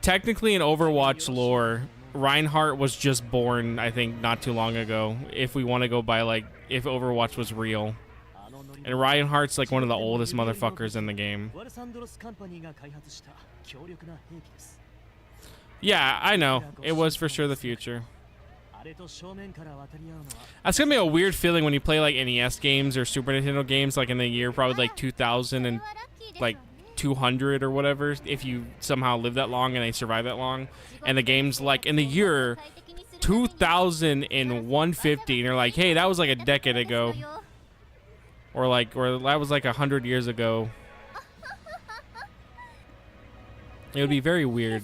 Technically, in Overwatch lore, Reinhardt was just born, I think, not too long ago, if we want to go by like if Overwatch was real. And Reinhardt's like one of the oldest motherfuckers in the game. Yeah, I know. It was for sure the future. That's gonna be a weird feeling when you play like NES games or Super Nintendo games like in the year probably like 2000 and like 200 or whatever, if you somehow live that long and they survive that long, and the game's like in the year 2150 and you're like, hey, that was like a decade ago, or that was like 100 years ago. It would be very weird.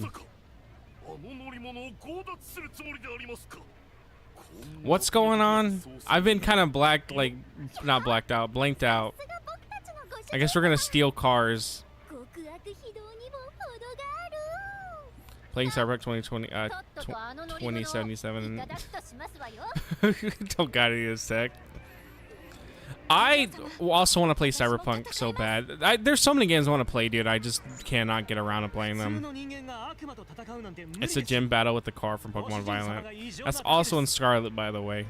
What's going on? I've been kind of blanked out. I guess we're gonna steal cars. Playing Cyberpunk 2077. Don't got it in a sec. I also want to play Cyberpunk so bad. There's so many games I want to play, dude. I just cannot get around to playing them. It's a gym battle with the car from Pokemon Violet. That's also in Scarlet, by the way.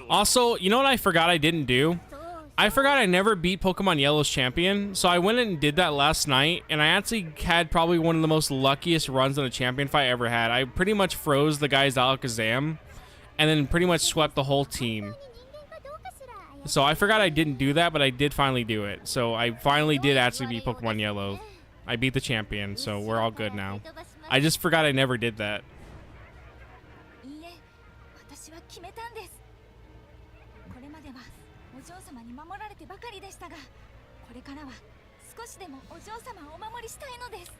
Also, you know what I forgot I didn't do? I forgot I never beat Pokemon Yellow's champion, so I went and did that last night, and I actually had probably one of the most luckiest runs on a champion fight I ever had. I pretty much froze the guy's Alakazam, and then pretty much swept the whole team. So I forgot I didn't do that, but I did finally do it. So I finally did actually beat Pokemon Yellow. I beat the champion, so we're all good now. I just forgot I never did that.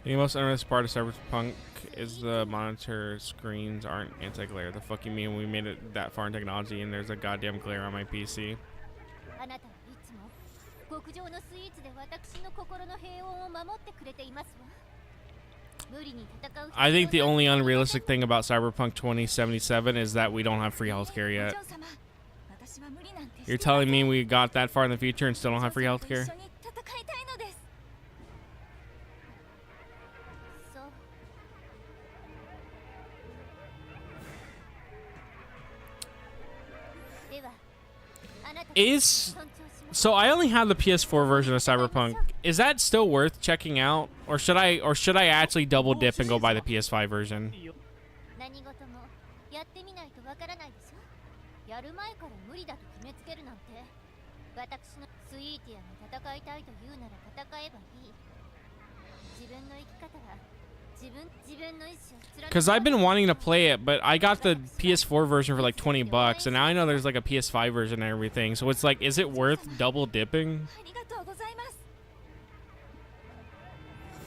The most interesting part of Cyberpunk is the monitor screens aren't anti-glare. The fuck you mean we made it that far in technology and there's a goddamn glare on my PC? I think the only unrealistic thing about Cyberpunk 2077 is that we don't have free healthcare yet. You're telling me we got that far in the future and still don't have free healthcare? So I only have the PS4 version of Cyberpunk. Is that still worth checking out, or should I actually double dip and go buy the PS5 version? Because I've been wanting to play it, but I got the PS4 version for like 20 bucks, and now I know there's like a PS5 version and everything. So it's like, is it worth double dipping?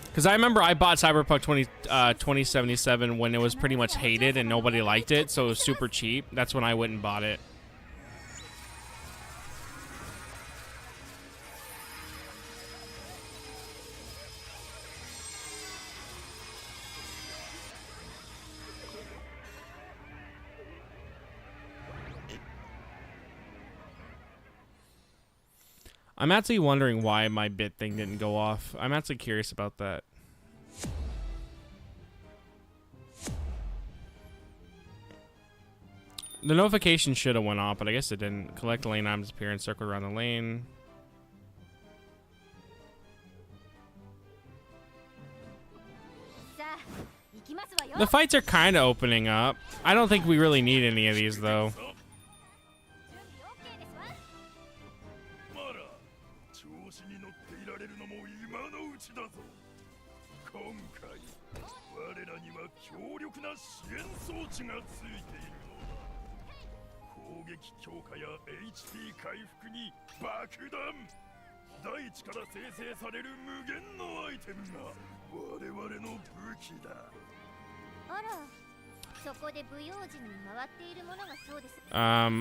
Because I remember I bought Cyberpunk 2077 when it was pretty much hated and nobody liked it, so it was super cheap. That's when I went and bought it. I'm actually wondering why my bit thing didn't go off. I'm actually curious about that. The notification should have went off, but I guess it didn't. Collect lane items appear and circle around the lane. The fights are kind of opening up. I don't think we really need any of these, though.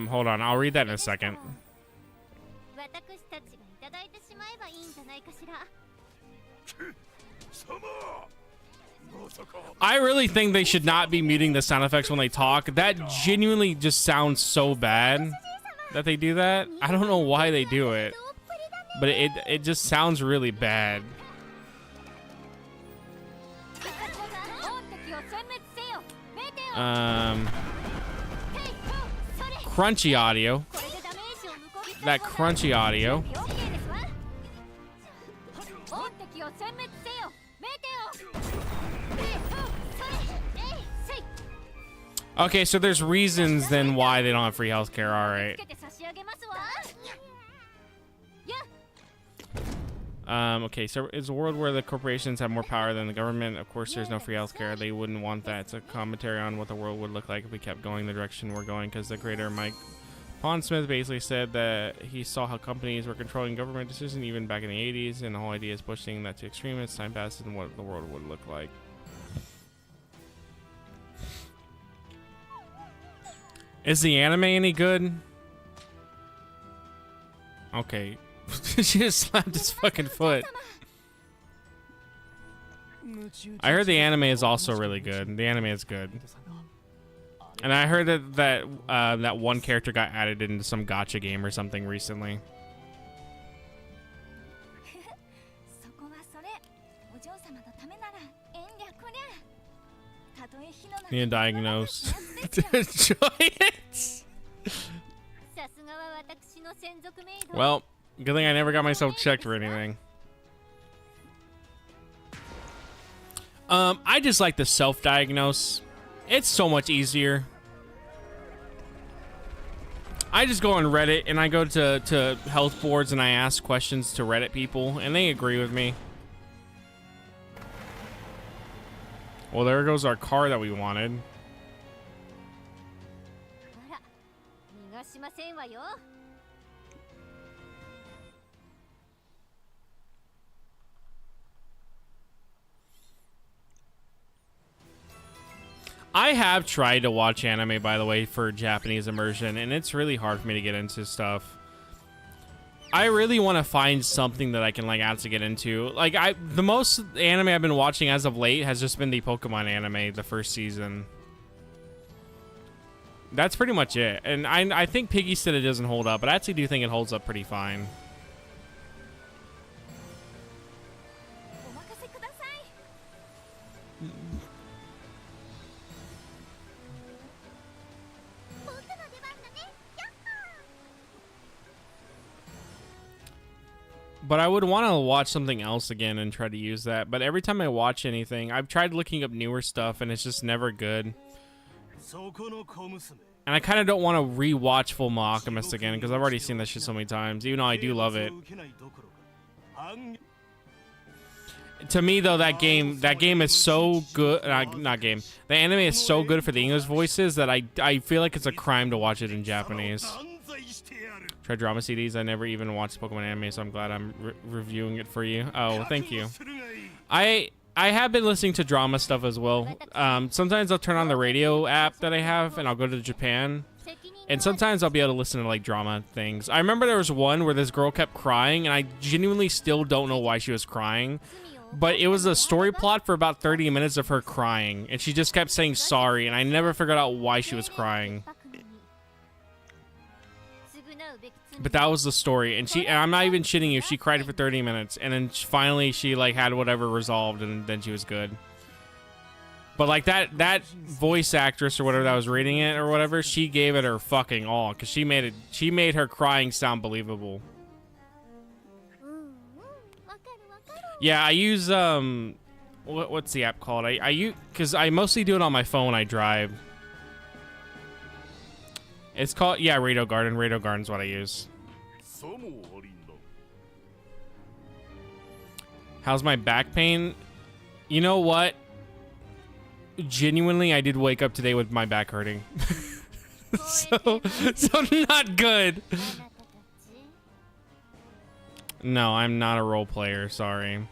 Hold on, I'll read that in a second. I really think they should not be muting the sound effects when they talk. That genuinely just sounds so bad that they do that. I don't know why they do it, but it just sounds really bad. Crunchy audio. That crunchy audio. Okay, so there's reasons then why they don't have free healthcare. All right. Okay, so it's a world where the corporations have more power than the government. Of course, there's no free healthcare. They wouldn't want that. It's a commentary on what the world would look like if we kept going the direction we're going, because the creator, Mike Pondsmith, basically said that he saw how companies were controlling government decisions even back in the 80s, and the whole idea is pushing that to extremists. Time passes and what the world would look like. Is the anime any good? Okay. She just slapped his fucking foot. I heard the anime is also really good. The anime is good. And I heard that one character got added into some gacha game or something recently. Need to diagnose. Enjoy it. Well, good thing I never got myself checked for anything. I just like to self-diagnose. It's so much easier. I just go on Reddit and I go to health boards and I ask questions to Reddit people and they agree with me. Well, there goes our car that we wanted. I have tried to watch anime, by the way, for Japanese immersion, and it's really hard for me to get into stuff. I really want to find something that I can like actually get into. Like the most anime I've been watching as of late has just been the Pokemon anime, the first season. That's pretty much it. And I think Piggy said it doesn't hold up, but I actually do think it holds up pretty fine. But I would want to watch something else again and try to use that. But every time I watch anything, I've tried looking up newer stuff and it's just never good. And I kind of don't want to re-watch Full Metal Alchemist again because I've already seen that shit so many times, even though I do love it. To me, though, that game is so good. The anime is so good for the English voices that I feel like it's a crime to watch it in Japanese. Try drama CDs. I never even watched Pokemon anime, so I'm glad I'm reviewing it for you. Oh, thank you. I have been listening to drama stuff as well. Sometimes I'll turn on the radio app that I have, and I'll go to Japan. And sometimes I'll be able to listen to like drama things. I remember there was one where this girl kept crying, and I genuinely still don't know why she was crying. But it was a story plot for about 30 minutes of her crying, and she just kept saying sorry, and I never figured out why she was crying. But that was the story, and I'm not even shitting you, she cried for 30 minutes, and then finally she like had whatever resolved, and then she was good. But like that voice actress or whatever that was reading it or whatever, she gave it her fucking all, because she made her crying sound believable. Yeah, I use what's the app called? I use, because I mostly do it on my phone when I drive. It's called, yeah, Radio Garden. Radio Garden's what I use. How's my back pain? You know what? Genuinely, I did wake up today with my back hurting. so not good. No, I'm not a role player, sorry.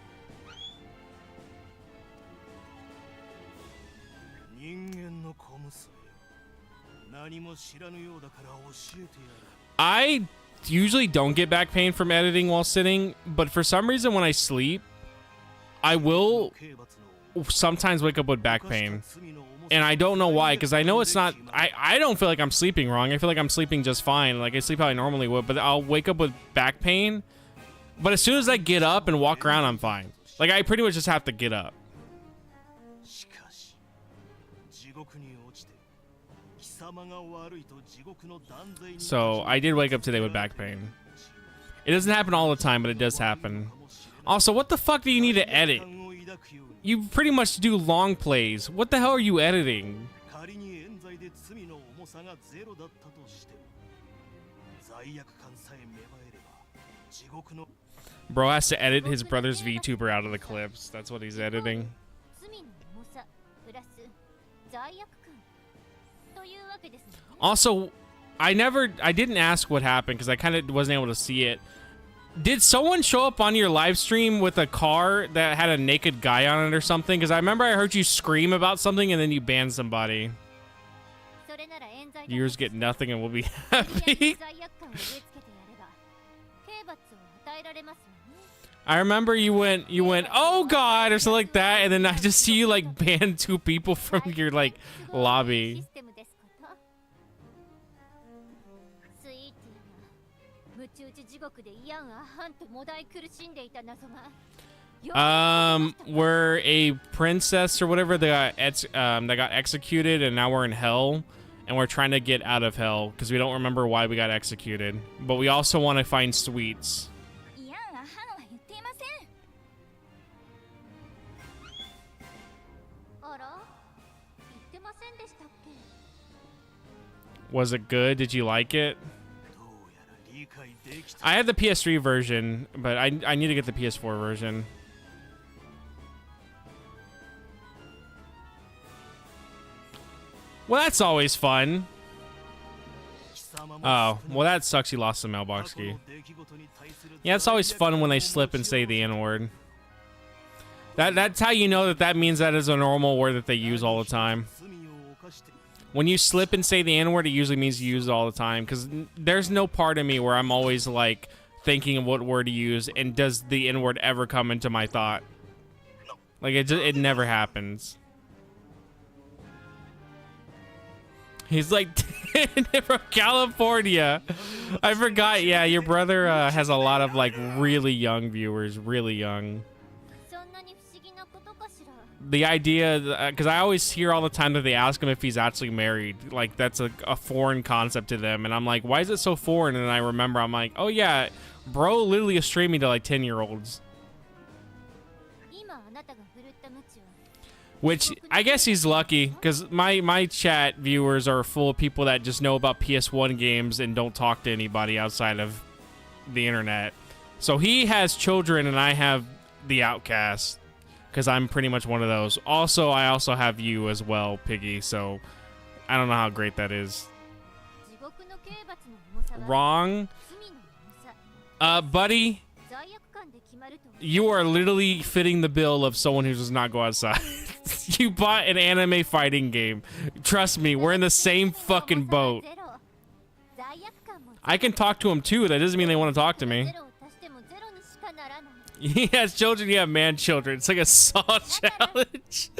I usually don't get back pain from editing while sitting, but for some reason when I sleep, I will sometimes wake up with back pain. And I don't know why, because I know it's not, I don't feel like I'm sleeping wrong. I feel like I'm sleeping just fine. Like I sleep how I normally would, but I'll wake up with back pain. But as soon as I get up and walk around, I'm fine. Like I pretty much just have to get up. So I did wake up today with back pain. It doesn't happen all the time, but it does happen. Also, what the fuck do you need to edit? You pretty much do long plays. What the hell are you editing? Bro has to edit his brother's VTuber out of the clips. That's what he's editing. Also, I didn't ask what happened because I kind of wasn't able to see it. Did someone show up on your live stream with a car that had a naked guy on it or something? Because I remember I heard you scream about something and then you banned somebody. Viewers get nothing and we'll be happy. I remember you went, oh god, or something like that, and then I just see you like ban 2 people from your like lobby. We're a princess or whatever that got executed, and now we're in hell, and we're trying to get out of hell because we don't remember why we got executed, but we also want to find sweets. Was it good? Did you like it? I had the PS3 version, but I need to get the PS4 version. Well, that's always fun. Oh, well, that sucks. You lost the mailbox key. Yeah, it's always fun when they slip and say the N-word. That's how you know that means that is a normal word that they use all the time. When you slip and say the N-word, it usually means you use it all the time. Because there's no part of me where I'm always like thinking of what word to use, and does the N-word ever come into my thought? Like it never happens. He's like from California. I forgot. Yeah, your brother has a lot of like really young viewers, really young. The idea, because I always hear all the time that they ask him if he's actually married. Like that's a foreign concept to them, and I'm like, why is it so foreign? And then I remember, I'm like, oh yeah, bro, literally is streaming to like 10-year-olds. Which, I guess he's lucky, because my chat viewers are full of people that just know about PS1 games and don't talk to anybody outside of the internet. So he has children, and I have the outcast, because I'm pretty much one of those. Also, I also have you as well, Piggy, so I don't know how great that is. Wrong. Buddy, you are literally fitting the bill of someone who does not go outside. You bought an anime fighting game. Trust me, we're in the same fucking boat. I can talk to him too. That doesn't mean they want to talk to me. He has children, you have man children. It's like a Saw challenge.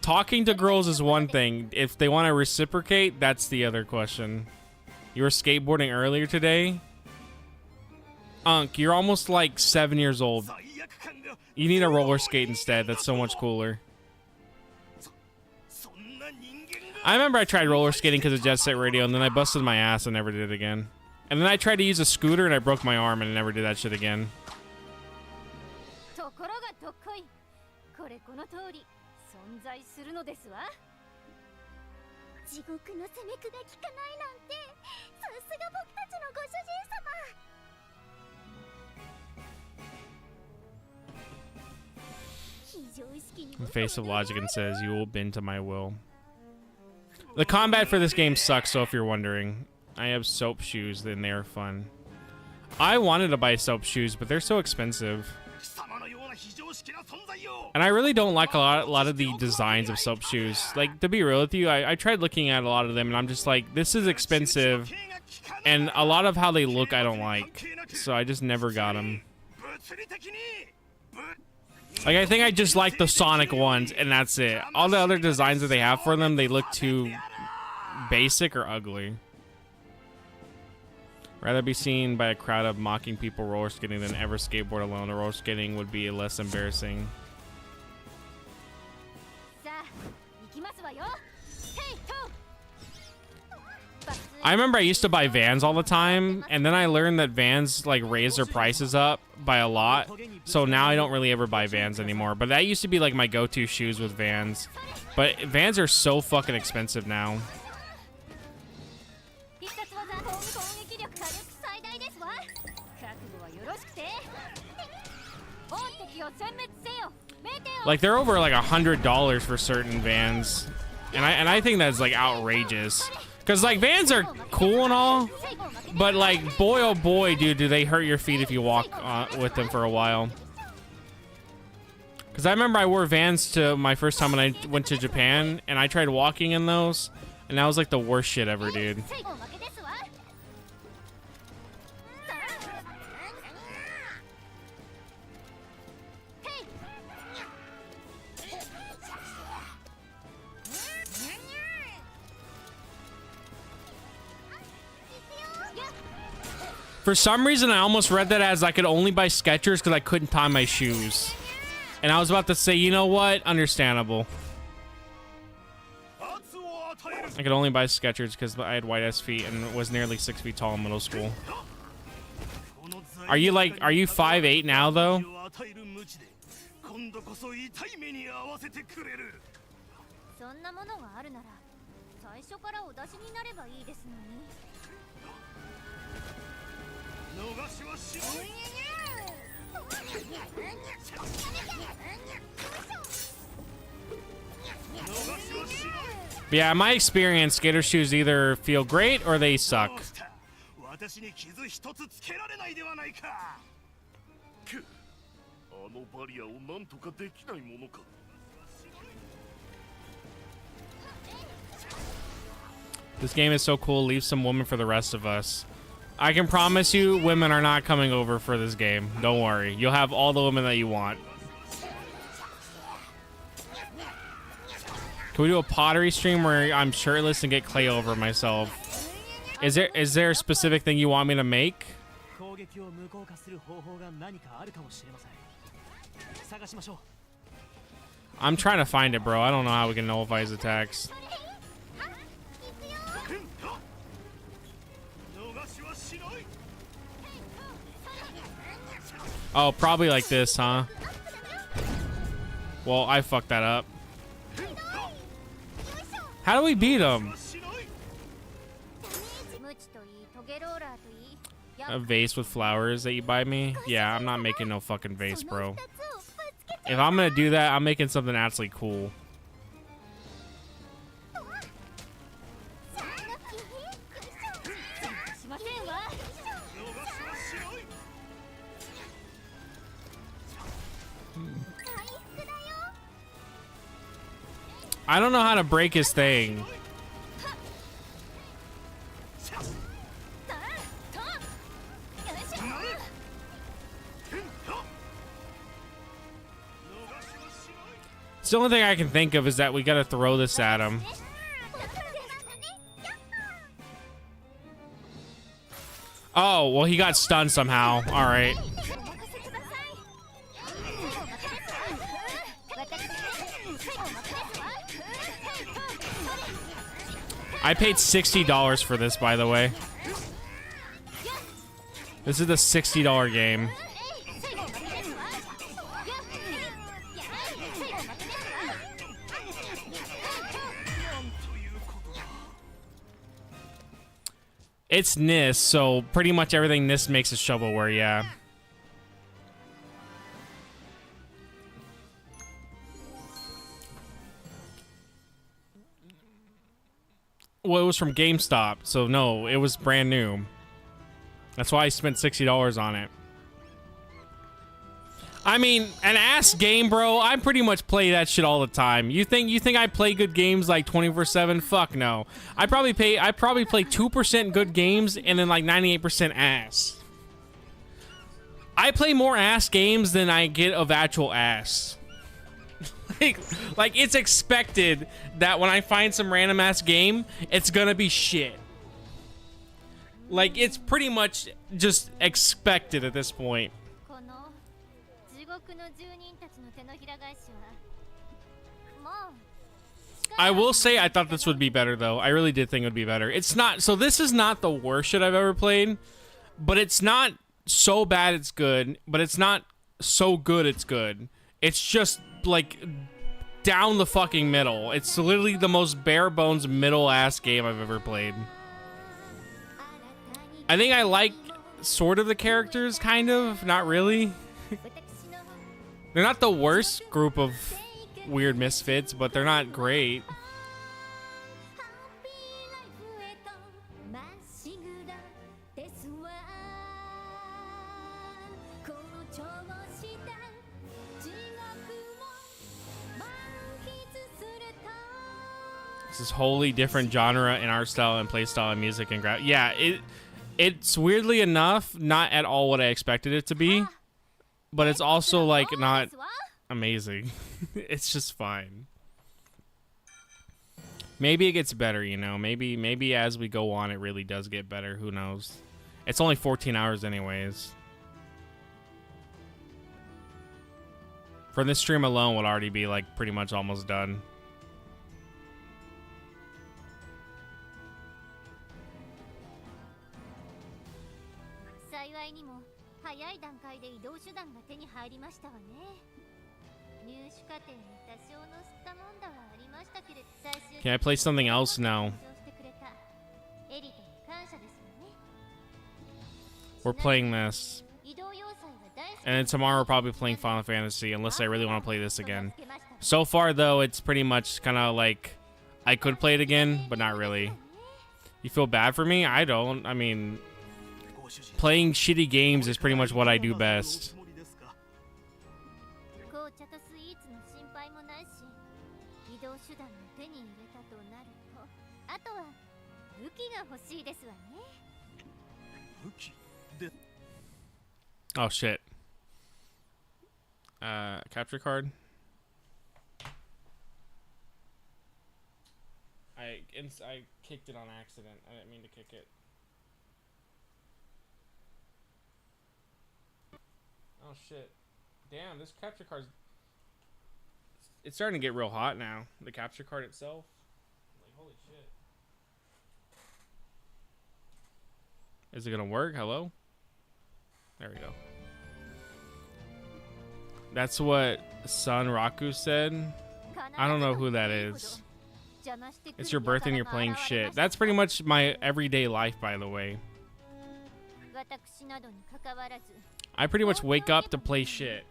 Talking to girls is one thing. If they want to reciprocate, that's the other question. You were skateboarding earlier today? Unk, you're almost like 7 years old. You need a roller skate instead. That's so much cooler. I remember I tried roller skating because of Jet Set Radio, and then I busted my ass and never did it again. And then I tried to use a scooter, and I broke my arm, and I never did that shit again. The face of logic and says, you will bend to my will. The combat for this game sucks, so if you're wondering. I have soap shoes, and they are fun. I wanted to buy soap shoes, but they're so expensive. And I really don't like a lot of the designs of soap shoes. Like, to be real with you, I tried looking at a lot of them, and I'm just like, this is expensive. And a lot of how they look, I don't like. So I just never got them. Like, I think I just like the Sonic ones, and that's it. All the other designs that they have for them, they look too basic or ugly. Rather be seen by a crowd of mocking people roller skating than ever skateboard alone. The roller skating would be less embarrassing. I remember I used to buy Vans all the time, and then I learned that Vans like raise their prices up by a lot. So now I don't really ever buy Vans anymore. But that used to be like my go-to shoes with Vans. But Vans are so fucking expensive now. Like they're over like $100 for certain Vans, and I think that's like outrageous. Cause like Vans are cool and all, but like boy oh boy, dude, do they hurt your feet if you walk with them for a while. Cause I remember I wore Vans to my first time when I went to Japan, and I tried walking in those, and that was like the worst shit ever, dude. For some reason, I almost read that as I could only buy Skechers because I couldn't tie my shoes. And I was about to say, you know what? Understandable. I could only buy Skechers because I had white-ass feet and was nearly 6 feet tall in middle school. Are you 5'8" now, though? But yeah, in my experience, skater shoes either feel great or they suck. This game is so cool. Leave some women for the rest of us. I can promise you, women are not coming over for this game. Don't worry. You'll have all the women that you want. Can we do a pottery stream where I'm shirtless and get clay over myself? Is there a specific thing you want me to make? I'm trying to find it, bro. I don't know how we can nullify his attacks. Oh, probably like this, huh? Well, I fucked that up. How do we beat him? A vase with flowers that you buy me? Yeah, I'm not making no fucking vase, bro. If I'm gonna do that, I'm making something absolutely cool. I don't know how to break his thing. It's the only thing I can think of is that we gotta throw this at him. Oh, well, he got stunned somehow. All right. I paid $60 for this, by the way. This is the $60 game. It's NIS, so pretty much everything NIS makes is shovelware, yeah. Well, it was from GameStop, so no, it was brand new. That's why I spent $60 on it. I mean, an ass game, bro. I pretty much play that shit all the time. You think I play good games like 24/7? Fuck no. I probably play 2% good games and then like 98% ass. I play more ass games than I get of actual ass. like it's expected that when I find some random ass game, it's gonna be shit. Like it's pretty much just expected at this point. I will say I thought this would be better though. I really did think it would be better. It's not, so this is not the worst shit I've ever played, but it's not so bad it's good, but it's not so good it's good. It's just like down the fucking middle. It's literally the most bare bones middle ass game I've ever played. I think I like sort of the characters, kind of, not really. They're not the worst group of weird misfits, but they're not great. This is wholly different genre and art style and play style and music and yeah, it's weirdly enough not at all what I expected it to be, but it's also like not amazing. It's just fine. Maybe it gets better, you know. Maybe as we go on it really does get better. Who knows? It's only 14 hours anyways. For this stream alone would already be like pretty much almost done. Can I play something else? No. We're playing this. And then tomorrow we're probably playing Final Fantasy, unless I really want to play this again. So far, though, it's pretty much kind of like I could play it again, but not really. You feel bad for me? I don't. I mean, playing shitty games is pretty much what I do best. Oh shit. Capture card. I kicked it on accident. I didn't mean to kick it. Oh shit. Damn, this capture card's... It's starting to get real hot now. The capture card itself. Like, holy shit. Is it gonna work? Hello? There we go. That's what Sun Raku said. I don't know who that is. It's your birthday and you're playing shit. That's pretty much my everyday life, by the way. I pretty much wake up to play shit.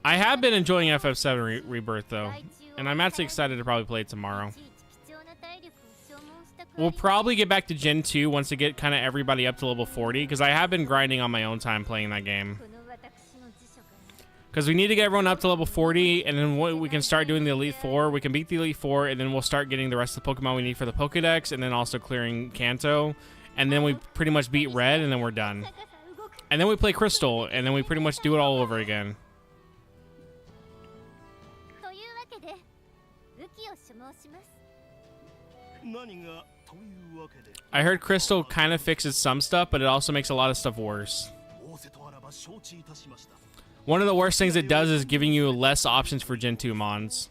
I have been enjoying FF7 Rebirth though, and I'm actually excited to probably play it tomorrow. We'll probably get back to Gen 2 once we get kind of everybody up to level 40, because I have been grinding on my own time playing that game. Because we need to get everyone up to level 40, and then we can start doing the Elite Four. We can beat the Elite Four, and then we'll start getting the rest of the Pokemon we need for the Pokedex, and then also clearing Kanto. And then we pretty much beat Red, and then we're done. And then we play Crystal, and then we pretty much do it all over again. I heard Crystal kind of fixes some stuff, but it also makes a lot of stuff worse. One of the worst things it does is giving you less options for Gen 2 Mons.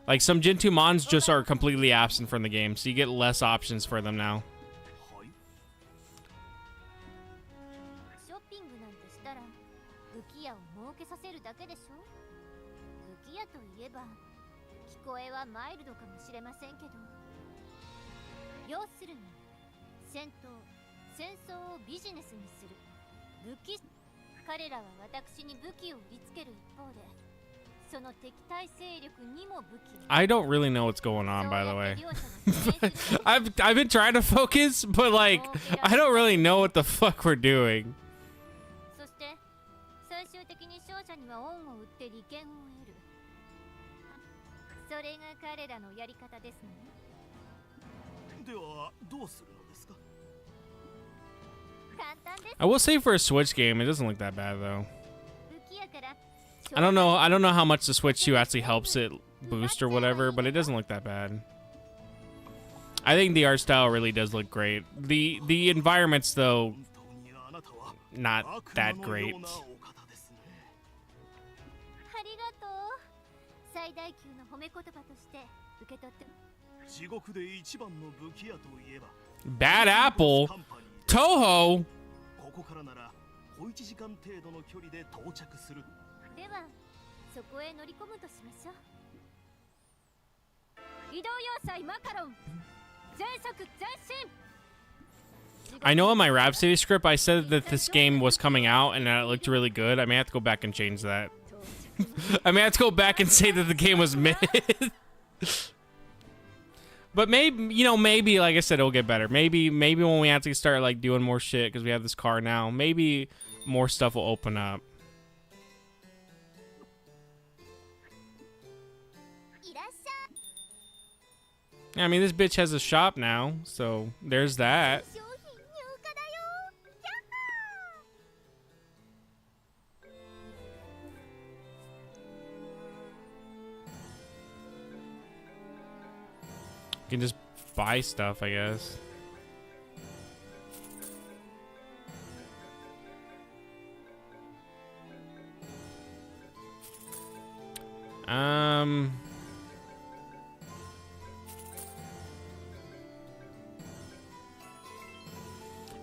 Like, some Gen 2 Mons just are completely absent from the game, so you get less options for them now. I don't really know what's going on, by the way. I've been trying to focus, but like, I don't really know what the fuck we're doing. I will say for a Switch game, it doesn't look that bad though. I don't know how much the Switch 2 actually helps it boost or whatever, but it doesn't look that bad. I think the art style really does look great. The environments though, not that great. Bad Apple? Toho? I know in my Rhapsody script I said that this game was coming out and that it looked really good. I may have to go back and change that. I may have to go back and say that the game was mid. But maybe, you know, maybe, like I said, it'll get better. Maybe when we actually start, like, doing more shit, because we have this car now, maybe more stuff will open up. Yeah, I mean, this bitch has a shop now, so there's that. You can just buy stuff, I guess.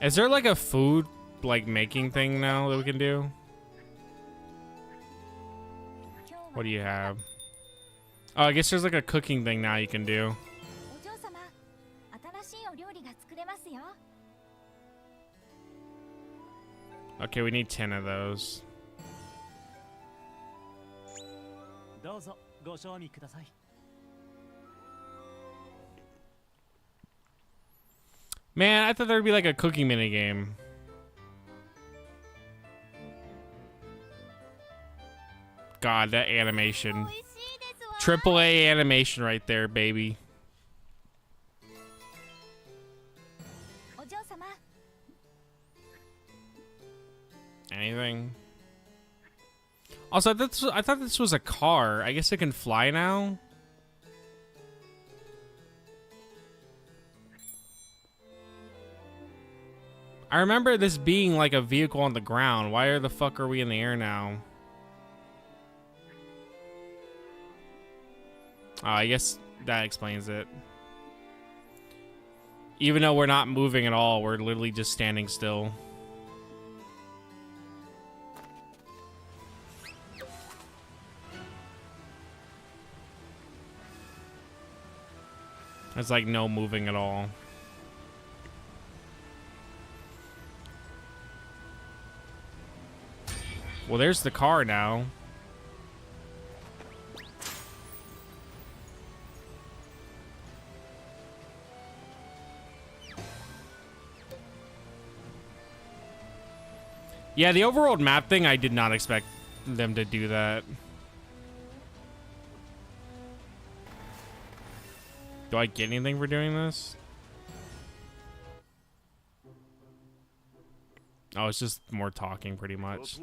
Is there like a food like making thing now that we can do? What do you have? Oh, I guess there's like a cooking thing now you can do. Okay, we need 10 of those. Man, I thought there'd be like a cooking minigame. God, that animation. AAA animation right there, baby. Anything? Also, I thought this was a car. I guess it can fly now. I remember this being like a vehicle on the ground. Why the fuck are we in the air now? Oh, I guess that explains it. Even though we're not moving at all, we're literally just standing still. It's like no moving at all. Well, there's the car now. Yeah, the overworld map thing, I did not expect them to do that. Do I get anything for doing this? Oh, it's just more talking, pretty much.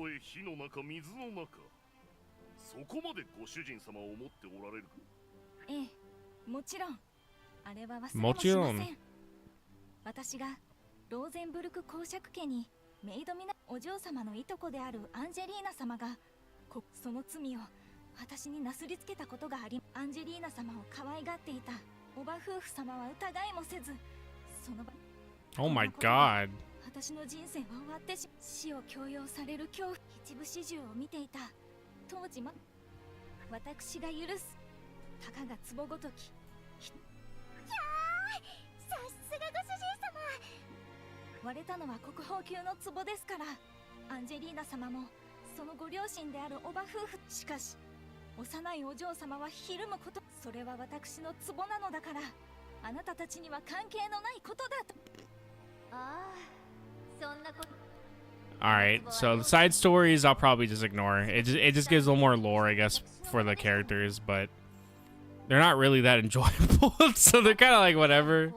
Oh my god. Alright, so the side stories I'll probably just ignore. It just gives a little more lore, I guess, for the characters, but they're not really that enjoyable, so they're kind of like whatever.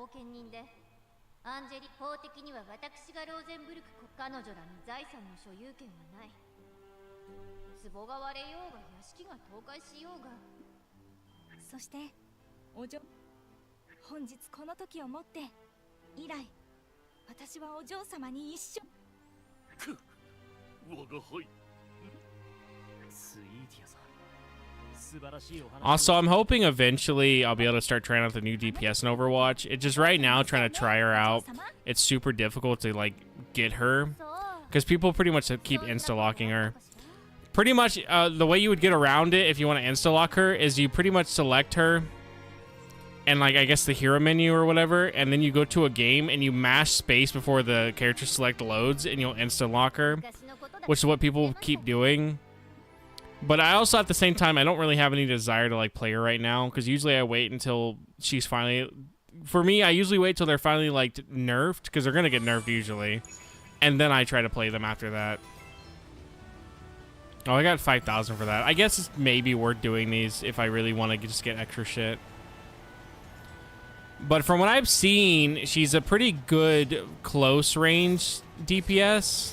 Also, I'm hoping eventually I'll be able to start trying out the new DPS in Overwatch. It's just right now trying to try her out. It's super difficult to like get her because people pretty much keep insta-locking her. Pretty much the way you would get around it if you want to insta-lock her is you pretty much select her and like I guess the hero menu or whatever, and then you go to a game and you mash space before the character select loads and you'll insta-lock her, which is what people keep doing. But I also, at the same time, I don't really have any desire to like play her right now because usually I wait until she's finally. For me, I usually wait till they're finally like nerfed because they're gonna get nerfed usually, and then I try to play them after that. Oh, I got 5,000 for that. I guess it's maybe worth doing these if I really want to just get extra shit. But from what I've seen, she's a pretty good close range DPS.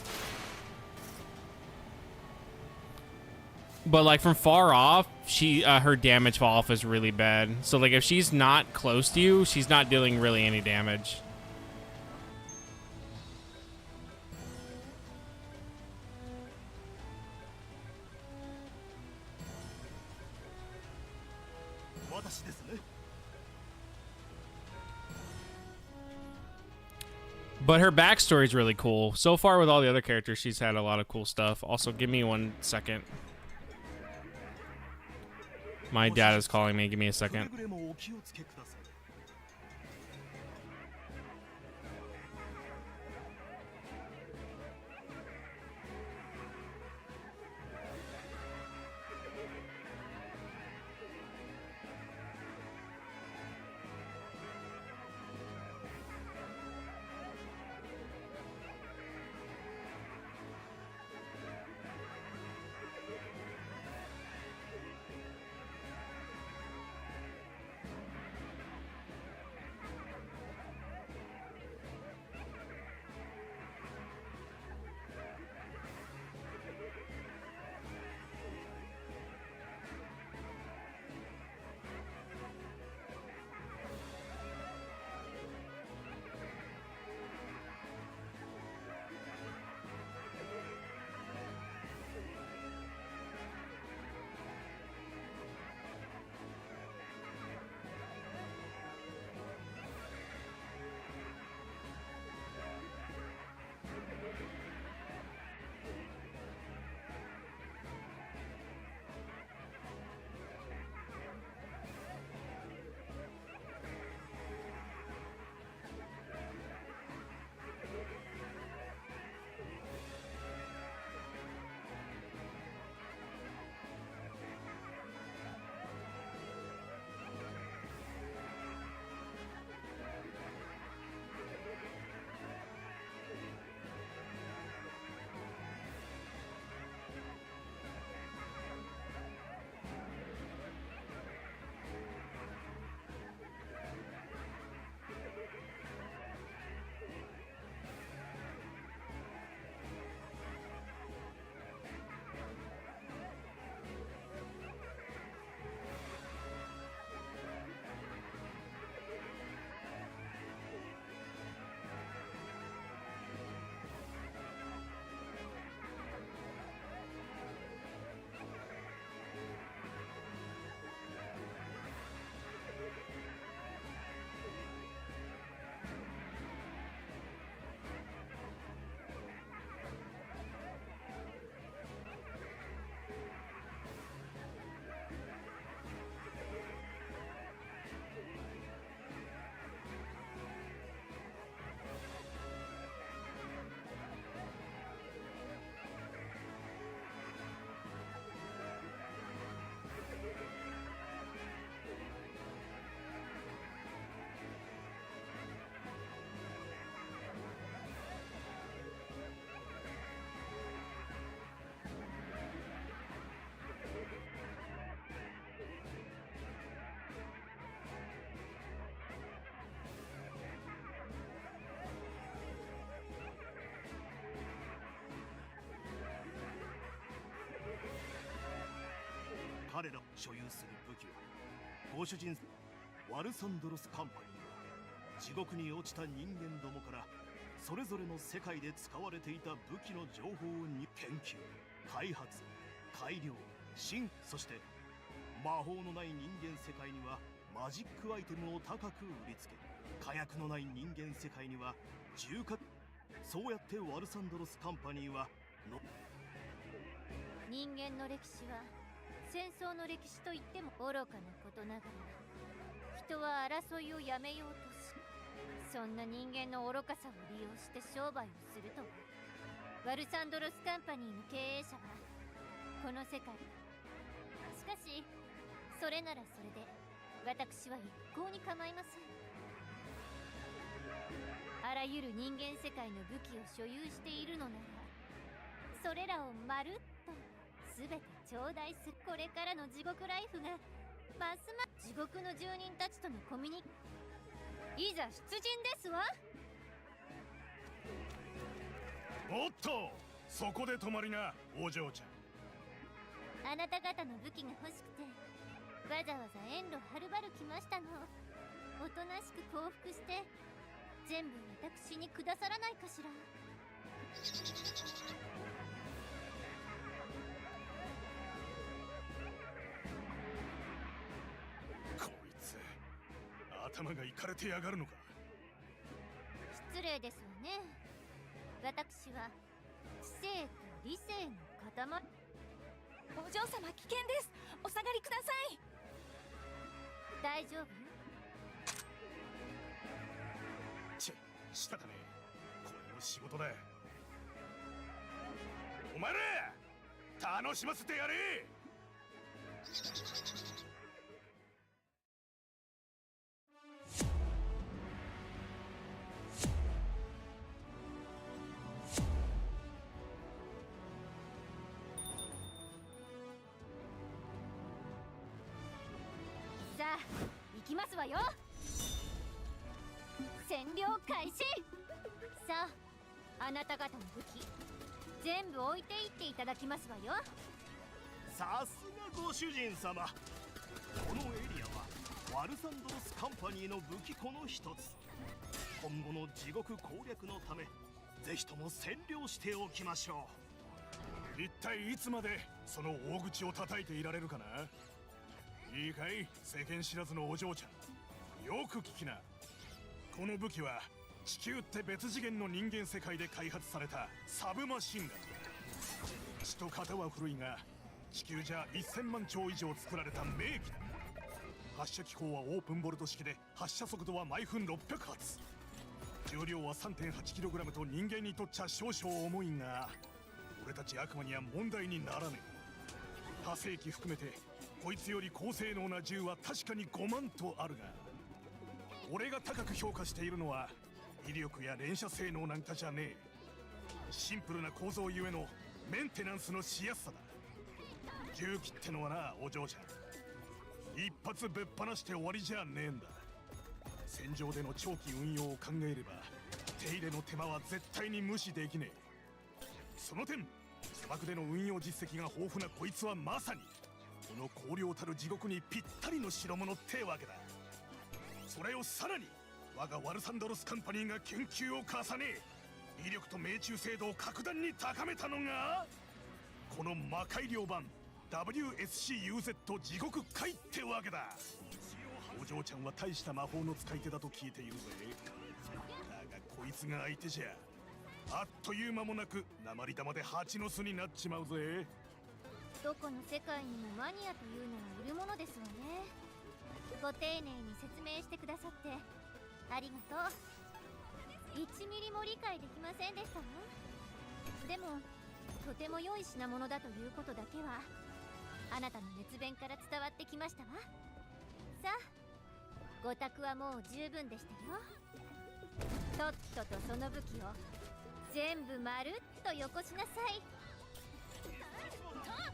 But like from far off, her damage fall off is really bad. So like if she's not close to you, she's not dealing really any damage. But her backstory is really cool. So far with all the other characters, she's had a lot of cool stuff. Also, give me 1 second. My dad is calling me. Give me a second.彼ら所有する武器はご主人ワルサンドロスカンパニーは地獄に落ちた人間どもからそれぞれの世界で使われていた武器の情報に研究、開発、改良、進そして魔法のない人間世界にはマジックアイテムを高く売りつけ、火薬のない人間世界には重火、そうやってワルサンドロスカンパニーはの人間の歴史は戦争の歴史と言っても愚かなことながら人は争いをやめようとし、そんな人間の愚かさを利用して商売をするとワルサンドロスカンパニーの経営者はこの世界。しかしそれならそれで私は一向に構いません。あらゆる人間世界の武器を所有しているのならそれらをまるっと全て頂戴する。これからの地獄ライフがますます地獄の住人たちとのコミュニいざ出陣ですわ。おっと、そこで止まりな、お嬢ちゃん。あなた方の武器が欲しくてわざわざ遠路はるばる来ましたの。おとなしく降伏して全部私にくださらないかしら。こいつ頭がいかれてやがるのか。失礼ですわね。ね。私は知性と理性の塊。お嬢様、危険です。お下がりください。大丈夫？仕方ねえ。これも仕事だ。お前ら楽しませてやれ。さあ行きますわよ。占領開始。さああなた方の武器全部置いていっていただきますわよ。さすがご主人様。このエリアはワルサンドロスカンパニーの武器庫の一つ。今後の地獄攻略のためぜひとも占領しておきましょう。一体いつまでその大口を叩いていられるかな。いいかい、世間知らずのお嬢ちゃん、よく聞きな。この武器は地球って別次元の人間世界で開発されたサブマシンガン。血と型は古いが地球じゃ1000万丁以上作られた名機だ。発射機構はオープンボルト式で発射速度は毎分600発。重量は 3.8kg と人間にとっちゃ少々重いが俺たち悪魔には問題にならねえ。派生機含めてこいつより高性能な銃は確かに5万とあるが俺が高く評価しているのは威力や連射性能なんかじゃねえ。シンプルな構造ゆえのメンテナンスのしやすさだ。銃器ってのはな、お嬢ちゃん、一発ぶっ放して終わりじゃねえんだ。戦場での長期運用を考えれば手入れの手間は絶対に無視できねえ。その点砂漠での運用実績が豊富なこいつはまさにこの荒涼たる地獄にぴったりの代物ってわけだ。それをさらに我がワルサンドロスカンパニーが研究を重ね威力と命中精度を格段に高めたのがこの魔改良版 WSCUZ 地獄界ってわけだ。お嬢ちゃんは大した魔法の使い手だと聞いているぜ。だがこいつが相手じゃあっという間もなく鉛玉で蜂の巣になっちまうぜ。どこの世界にもマニアというのはいるものですわね。ご丁寧に説明してくださってありがとう。1ミリも理解できませんでしたわ。でもとても良い品物だということだけはあなたの熱弁から伝わってきましたわ。さあご託はもう十分でしたよ。とっととその武器を全部まるっとよこしなさい。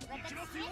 行きますよ。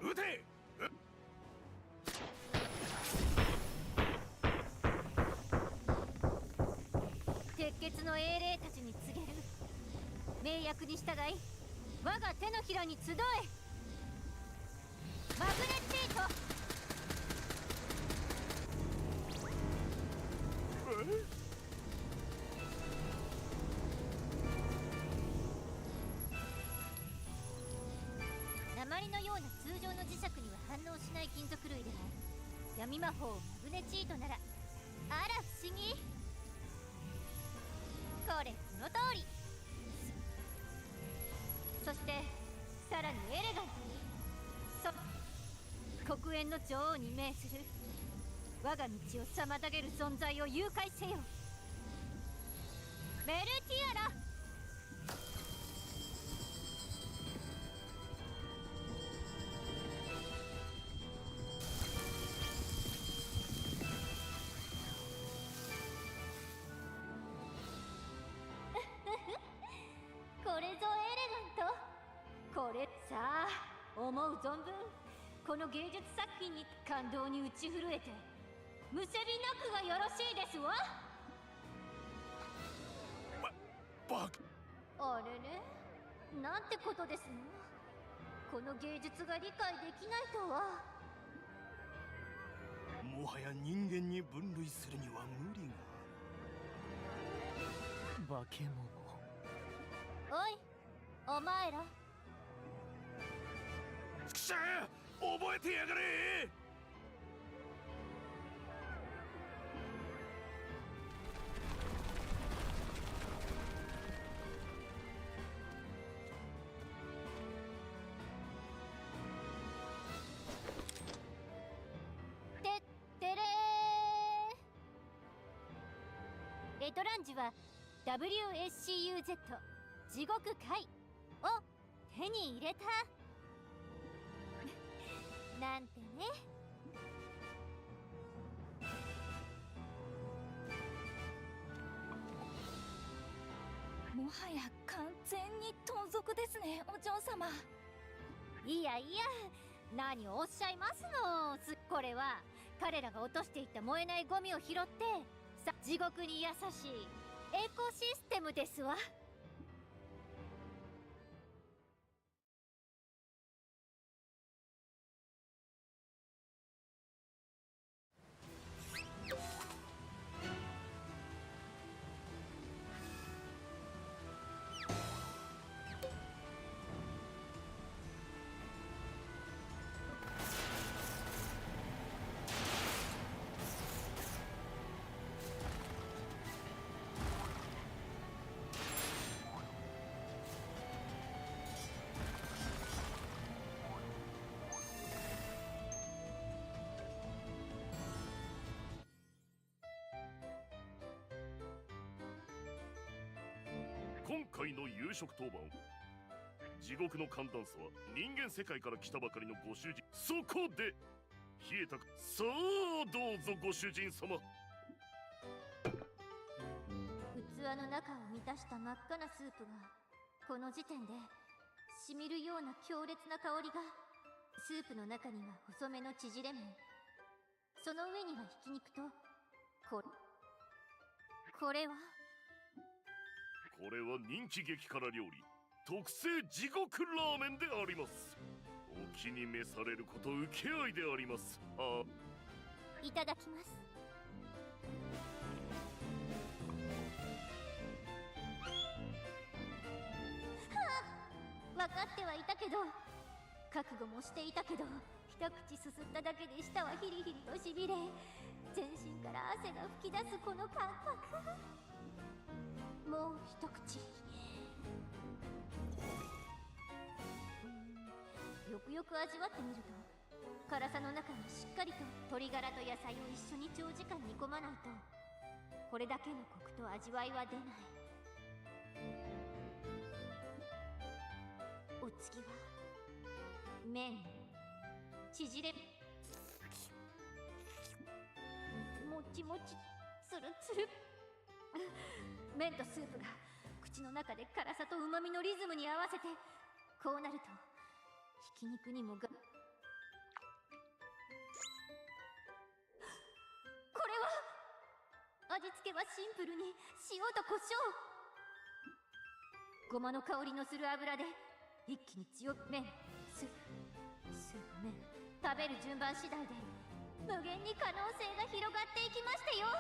撃て。鉄血の英霊たちに告げる。命役に従い我が手のひらに集え。マグネチート。鉛のような通常の磁石には反応しない金属類でも闇魔法マグネチートならあら不思議。これその通り。そしてさらにエレガントに黒煙の女王に命する。我が道を妨げる存在を誘拐せよ。メルティアラ。さあ、思う存分この芸術作品に感動に打ち震えてむせび泣くがよろしいですわ。バカ。あれれ、なんてことですの。この芸術が理解できないとは。もはや人間に分類するには無理がある。化け物。おい、お前ら。くしゃー、覚えてやがれ。てってれー。レトランジは WSCUZ 地獄界を手に入れたなんてね。もはや完全に盗賊ですね、お嬢様。いやいや、何をおっしゃいますの。これは彼らが落としていった燃えないゴミを拾って地獄に優しいエコシステムですわ。今回の夕食当番、地獄の寒暖差は人間世界から来たばかりのご主人。そこで冷えたか。さあどうぞご主人様。器の中を満たした真っ赤なスープがこの時点でしみるような強烈な香りが。スープの中には細めの縮れ麺、その上にはひき肉とこれは人気激辛料理特製地獄ラーメンであります。お気に召されること請け合いであります。いただきます。分かってはいたけど、覚悟もしていたけど、一口すすっただけで舌はヒリヒリとしびれ、全身から汗が噴き出すこの感覚。もう一口。よくよく味わってみると、辛さの中にしっかりと鶏ガラと野菜を一緒に長時間煮込まないとこれだけのコクと味わいは出ない。お次は麺、縮れもちもちつるつる。麺とスープが口の中で辛さとうまみのリズムに合わせて、こうなるとひき肉にもこれは味付けはシンプルに塩と胡椒。ごまの香りのする油で一気に強麺、スープ麺、食べる順番次第で無限に可能性が広がっていきましたよ。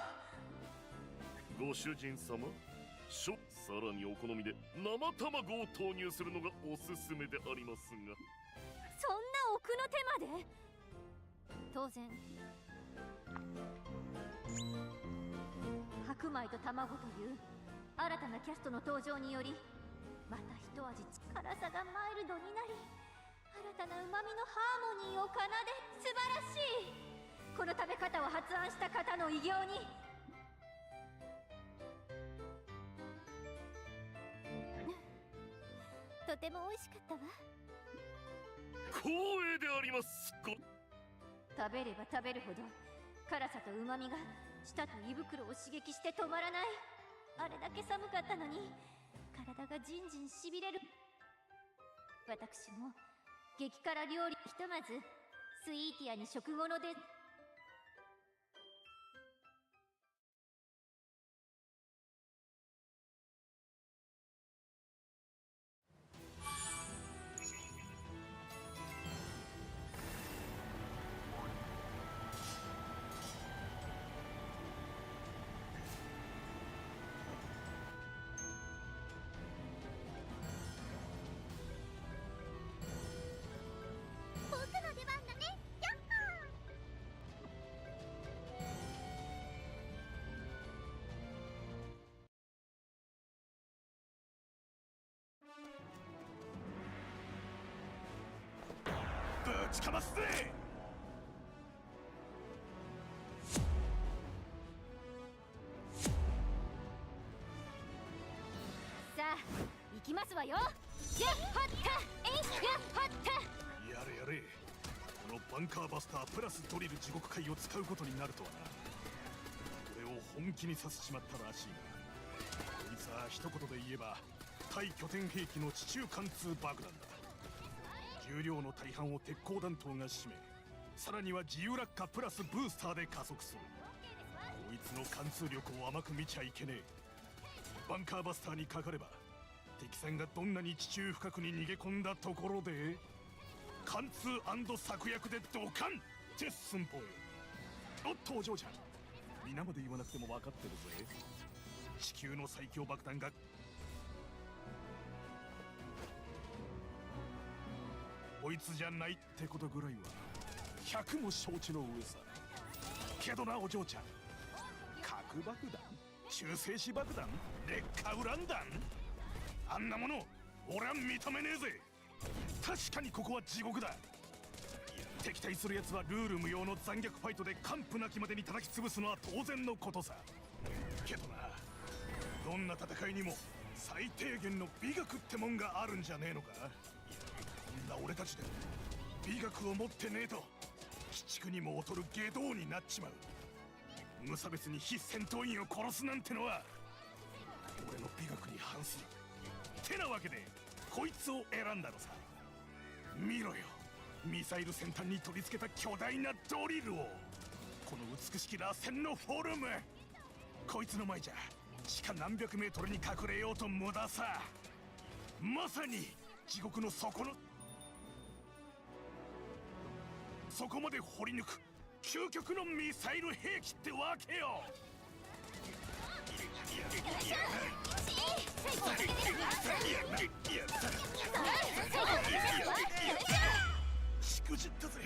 ご主人様、さらにお好みで生卵を投入するのがおすすめでありますが。そんな奥の手まで。当然白米と卵という新たなキャストの登場により、また一味辛さがマイルドになり、新たなうまみのハーモニーを奏で、素晴らしい。この食べ方を発案した方の偉業にとても美味しかったわ。光栄であります。食べれば食べるほど辛さとうまみが舌と胃袋を刺激して止まらない。あれだけ寒かったのに体がじんじんしびれる。私も激辛料理。ひとまずスイーティアに食後ので。僕の出番だね。ヤッぶちかますぜ。さあ行きますわよ。やっはったえいやっはった。やれやれ。このバンカーバスタープラスドリル地獄界を使うことになるとはな。これを本気にさせちまったらしいが、こいつは一言で言えば対拠点兵器の地中貫通爆弾だ。重量の大半を鉄鋼弾頭が占め、さらには自由落下プラスブースターで加速する。こいつの貫通力を甘く見ちゃいけねえ。バンカーバスターにかかれば敵船がどんなに地中深くに逃げ込んだところで貫通&策略でドカンって寸法。おっとお嬢ちゃん、皆まで言わなくても分かってるぜ。地球の最強爆弾がこいつじゃないってことぐらいは100も承知の上さ。けどなお嬢ちゃん、核爆弾、中性子爆弾、劣化ウラン弾、あんなもの俺は認めねえぜ。確かにここは地獄だ。敵対する奴はルール無用の残虐ファイトで完膚なきまでに叩き潰すのは当然のことさ。けどな、どんな戦いにも最低限の美学ってもんがあるんじゃねえのか。こんな俺たちで美学を持ってねえと鬼畜にも劣る下道になっちまう。無差別に非戦闘員を殺すなんてのは俺の美学に反する。てなわけでこいつを選んだのさ。見ろよ、ミサイル先端に取り付けた巨大なドリルを。この美しき螺旋のフォルム、こいつの前じゃ地下何百メートルに隠れようと無駄さ。まさに地獄の底の底まで掘り抜く究極のミサイル兵器ってわけよ。しくじったぜ。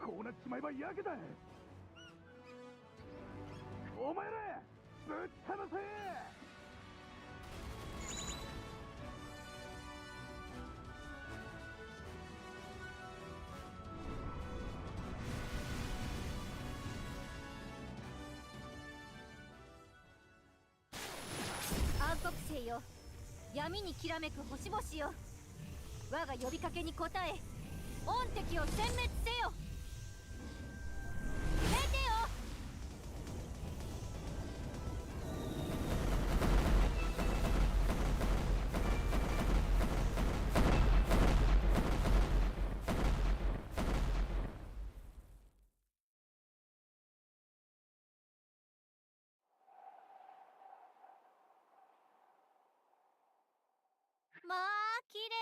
こうなっちまえばやけだ。お前らぶっ飛ばせ。暗黒星よ、闇にきらめく星々よ、我が呼びかけに応え御敵を殲滅せよ。出てよ。まあ綺麗。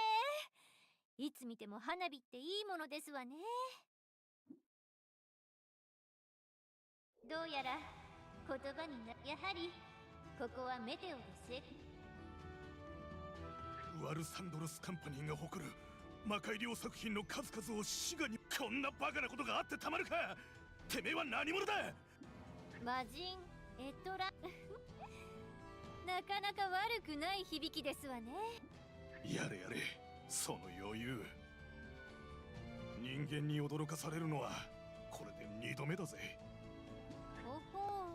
いつ見ても花火っていいものですわね。どうやら言葉にな、やはりここはメテオです。ワルサンドロスカンパニーが誇る魔改良作品の数々を滋賀に。こんなバカなことがあってたまるか。てめえは何者だ。魔人エトラなかなか悪くない響きですわね。やれやれ、その余裕。人間に驚かされるのはこれで2度目だぜ。ほほ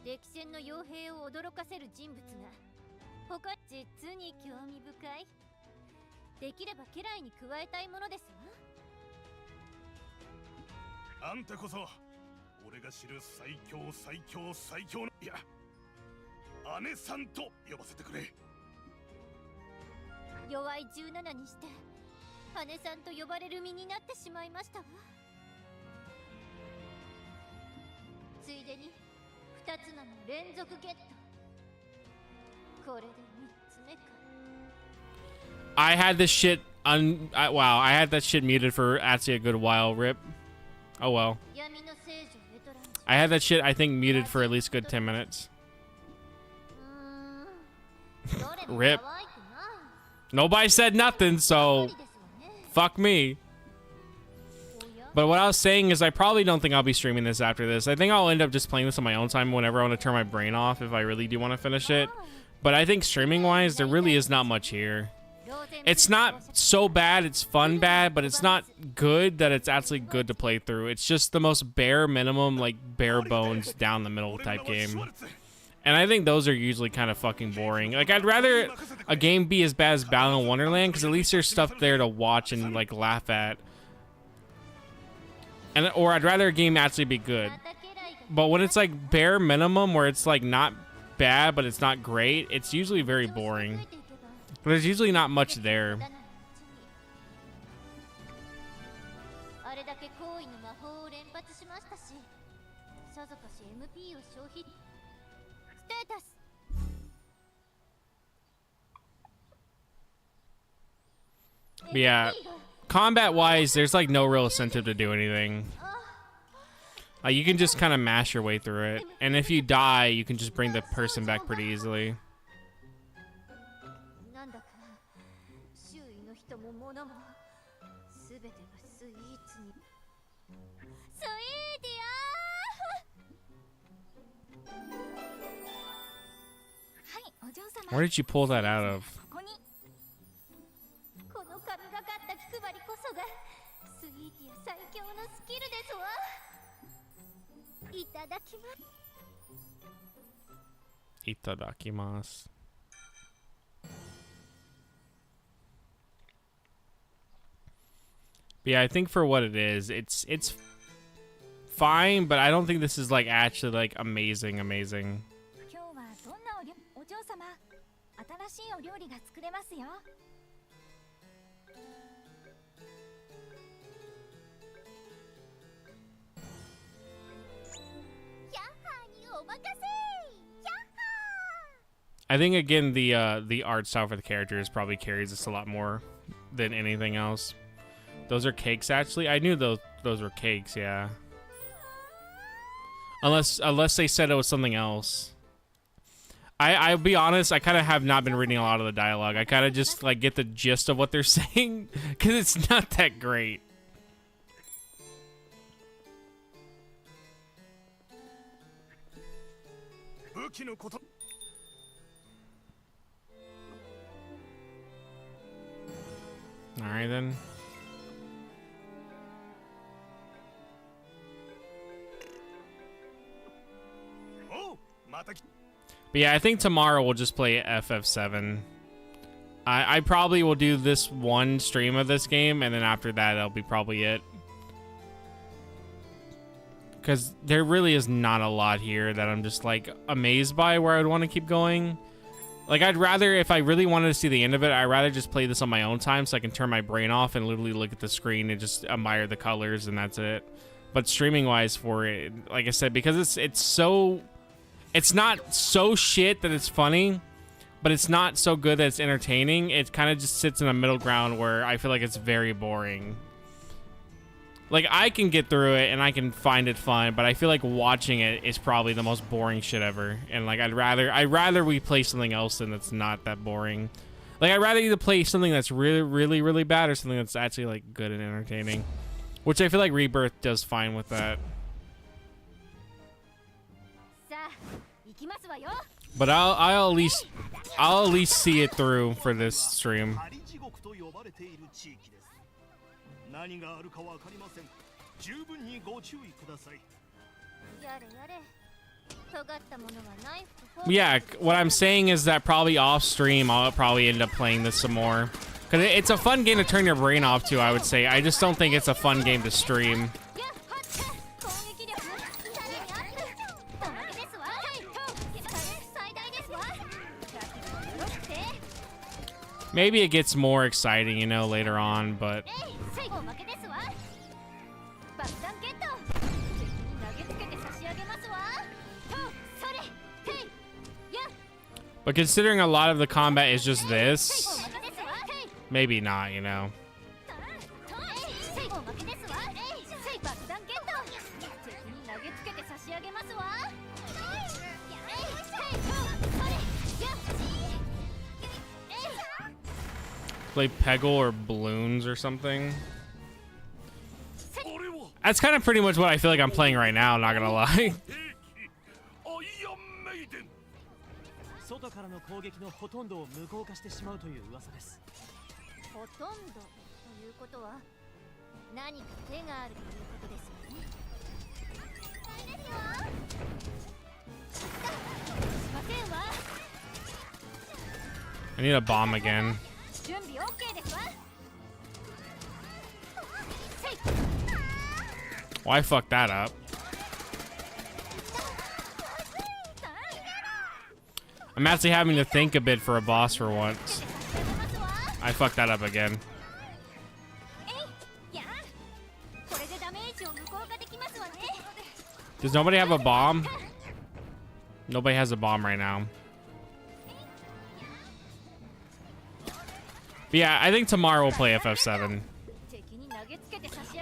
う。歴戦の傭兵を驚かせる人物が他実に興味深い。できれば家来に加えたいものですわ。あんたこそ俺が知る最強最強最強の、いや姉さんと呼ばせてくれ。弱い17にして姉さんと呼ばれる身になってしまいましたわ。ついでに2つのも連続ゲット。これで3つ目か。I had this shit wow, I had that shit muted for actually a good while. Rip. Oh well. I had that shit, I think, muted for at least a good 10 minutes. Rip. Nobody said nothing, so fuck me. But what I was saying is I probably don't think I'll be streaming this after this. I think I'll end up just playing this on my own time whenever I want to turn my brain off if I really do want to finish it. But I think streaming-wise, there really is not much here. It's not so bad, it's fun bad, but it's not good that it's actually good to play through. It's just the most bare minimum, like bare bones, down the middle type game. And I think those are usually kind of fucking boring. Like, I'd rather a game be as bad as Battle in Wonderland, because at least there's stuff there to watch and, like, laugh at. Or I'd rather a game actually be good. But when it's, like, bare minimum, where it's, like, not bad, but it's not great, it's usually very boring. There's usually not much there. But yeah, combat-wise, there's like no real incentive to do anything. You can just kind of mash your way through it, and if you die, you can just bring the person back pretty easily. Where did you pull that out of? Itadakimasu. But yeah, I think for what it is, it's fine, but I don't think this is like actually like amazing. I think again the art style for the characters probably carries this a lot more than anything else. Those are cakes, actually. I knew those were cakes, yeah. Unless they said it was something else. I'll be honest, I kind of have not been reading a lot of the dialogue. I kind of just like get the gist of what they're saying because it's not that great. All right then. But yeah, I think tomorrow we'll just play FF7. I probably will do this one stream of this game, and then after that, that'll be probably it. Because there really is not a lot here that I'm just, like, amazed by where I would want to keep going. Like, I'd rather, if I really wanted to see the end of it, I'd rather just play this on my own time so I can turn my brain off and literally look at the screen and just admire the colors, and that's it. But streaming-wise for it, like I said, because it's so... It's not so shit that it's funny, but it's not so good that it's entertaining. It kind of just sits in a middle ground where I feel like it's very boring. Like, I can get through it and I can find it fun, but I feel like watching it is probably the most boring shit ever. And like, I'd rather we play something else than that's not that boring. Like, I'd rather either play something that's really bad or something that's actually like good and entertaining, which I feel like Rebirth does fine with that. But I'll at least see it through for this stream. Yeah, what I'm saying is that probably off stream I'll probably end up playing this some more. Because it's a fun game to turn your brain off to, I would say. I just don't think it's a fun game to stream. Maybe it gets more exciting, you know, later on, but... But considering a lot of the combat is just this, maybe not, you know. Play Peggle or Balloons or something. That's kind of pretty much what I feel like I'm playing right now, not gonna lie. 外からの攻撃のほとんどを無効化してしまうという噂です。ほとんどということは何か手があるということですよね。ですわ。しませんわ。I need a bomb again. 準備 OK ですわ。Why fuck that up? I'm actually having to think a bit for a boss for once. I fucked that up again. Does nobody have a bomb? Nobody has a bomb right now. But yeah, I think tomorrow we'll play FF7.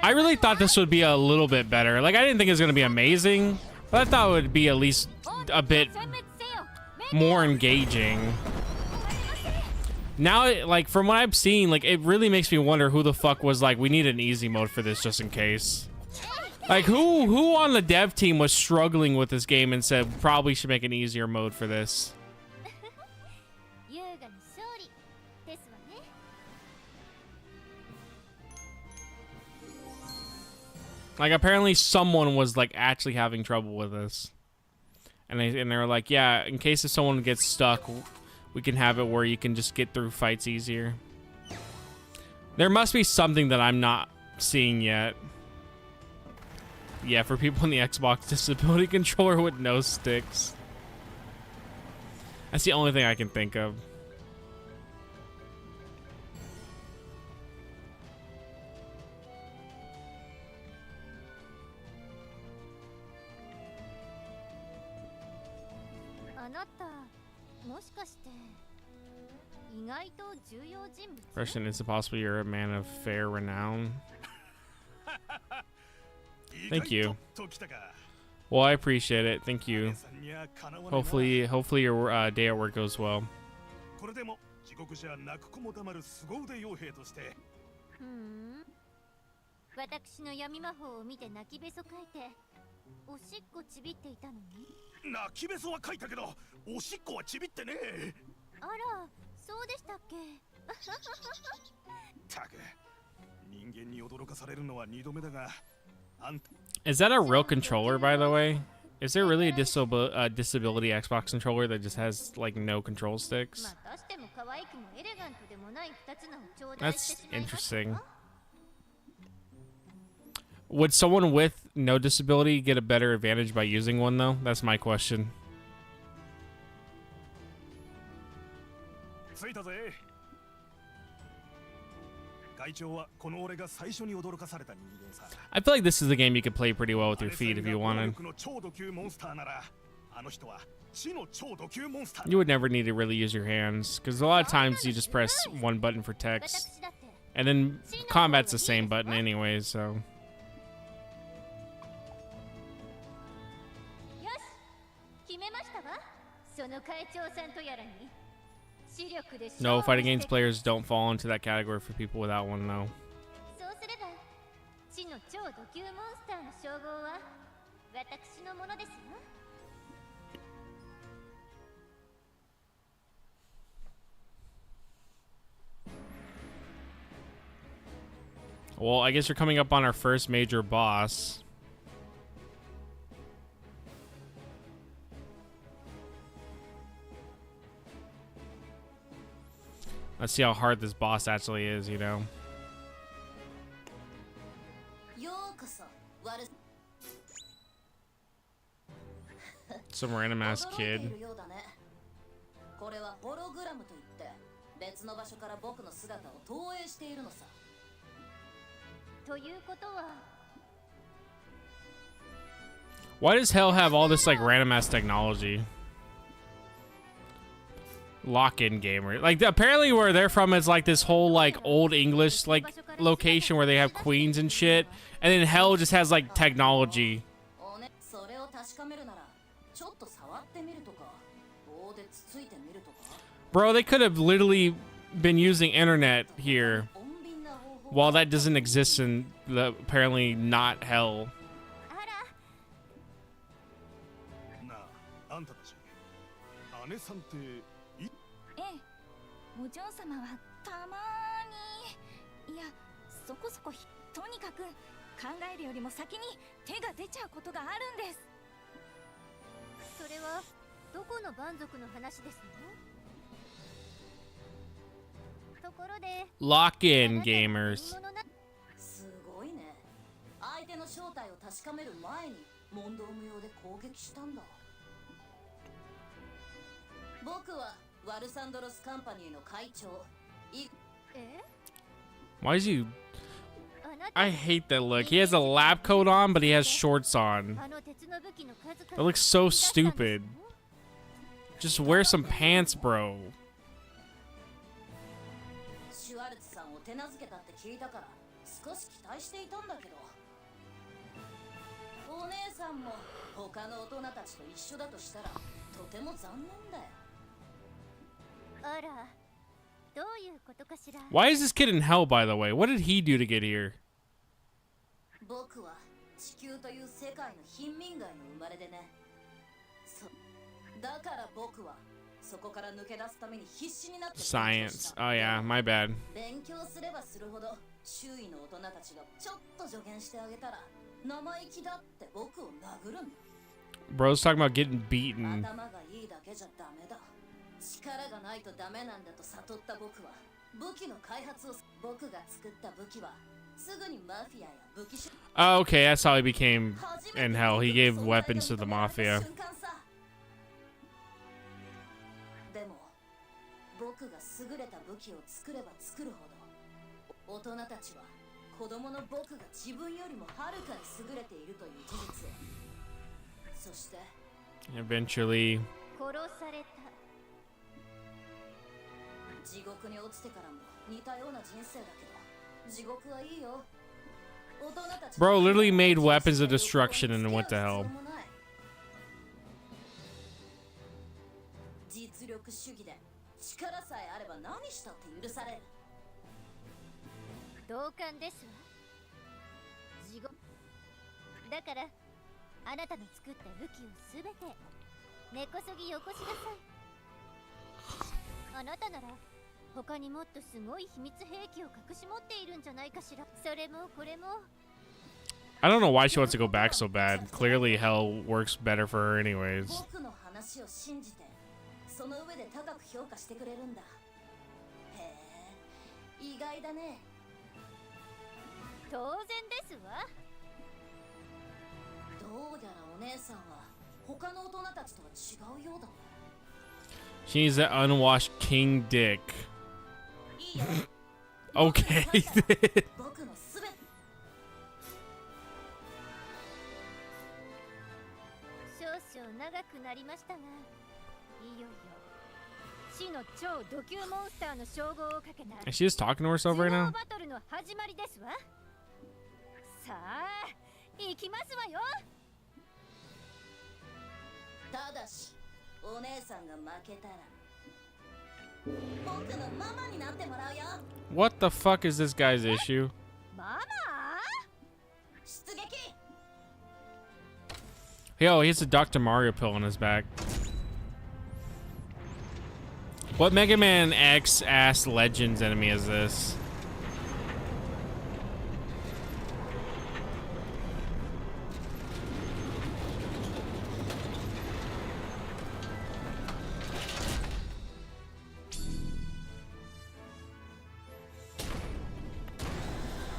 I really thought this would be a little bit better. Like, I didn't think it was going to be amazing, but I thought it would be at least a bit more engaging. Now, like, from what I've seen, like, it really makes me wonder who the fuck was like, we need an easy mode for this just in case. Like, who on the dev team was struggling with this game and said probably should make an easier mode for this? Like, apparently someone was, like, actually having trouble with this. And they were like, yeah, in case if someone gets stuck, we can have it where you can just get through fights easier. There must be something that I'm not seeing yet. Yeah, for people on the Xbox, disability controller with no sticks. That's the only thing I can think of. Question, is it possible you're a man of fair renown? Thank you. Well, I appreciate it. Thank you. Hopefully your day at work goes well. Is that a real controller, by the way? Is there really a disability Xbox controller that just has, like, no control sticks? That's interesting. Would someone with no disability get a better advantage by using one, though? That's my question. I feel like this is a game you could play pretty well with your feet if you wanted. You would never need to really use your hands, because a lot of times you just press one button for text. And then combat's the same button anyway, so... No, fighting games players don't fall into that category for people without one, no. Well, I guess you're coming up on our first major boss. Let's see how hard this boss actually is, you know. Some random ass kid. これはホログラムといって別の場所から僕の姿を投影しているのさ。ということは Why does hell have all this like random ass technology? Lock-in gamer. Like apparently where they're from is like this whole like old English like location where they have queens and shit, and then hell just has like technology. それを確かめるならちょっと触ってみるとか棒でつついてみるとか。 Bro, they could have literally been using internet here while that doesn't exist in the apparently not hell. なあ、あんたたち姉さんってええ、お嬢様はたまーに、いや、そこそことにかく考えるよりも先に手が出ちゃうことがあるんです。それはどこの蛮族の話ですの？ところで Lock-in gamers. すごいね。相手の正体を確かめる前に問答無用で攻撃したんだ。僕はワルサンドロスカンパニーの会長。Why is he... I hate that look. He has a lab coat on, but he has shorts on. That looks so stupid. Just wear some pants, bro. シュワルツさんを手なずけたって聞いたから少し期待していたんだけど、お姉さんも他の大人たちと一緒だとしたらとても残念だよ。あら、どういうことかしら。 Why is this kid in hell, by the way? What did he do to get here? 僕は地球という世界の貧民街の生まれでね。だから僕はそこから抜け出すために必死になって。 Science. Oh yeah, my bad. 勉強すればするほど周囲の大人たちがちょっと助言してあげたら生意気だって僕を殴るんだ。 Bro's talking about getting beaten. 頭がいいだけじゃダメだ。力がないとダメなんだと悟った僕は武器の開発を。僕が作った武器はすぐにマフィアや武器。 Oh, okay, that's how he became in hell. He gave weapons to the mafia. でも僕が優れた武器を作れば作るほど大人たちは子供の僕が自分よりもはるかに優れているという事実を。そして Eventually. 殺された。地獄に落ちてからも似たような人生だけど地獄はいいよ。 Bro literally made weapons of destruction and went to hell. 実力主義で力さえあれば何したって許される。同感ですわ。地獄だからあなたの作った武器をすべて根こそぎよこしなさい。あなたなら他にもっとすごい秘密兵器を隠し持っているんじゃないかしら。それもこれも。 I don't know why she wants to go back so bad. Clearly hell works better for her anyways. 僕の話を信じてその上で高く評価してくれるんだ。へえ、意外だね。当然ですわ。どうやらお姉さんは他の大人たちとは違うようだね。 She needs that unwashed king dick. Okay. 僕のすべて。少々長くなりましたが、いよいよ死の超ド級モンスターの称号をかけた Is she just talking to herself right now? バトルの始まりですわ。さあ、行きますわよ。ただしお姉さんが負けたら僕のママになってもらうよ。 What the fuck is this guy's issue? ママ？出撃。 Yo, he has a Dr. Mario pill on his back. What Mega Man X ass Legends enemy is this?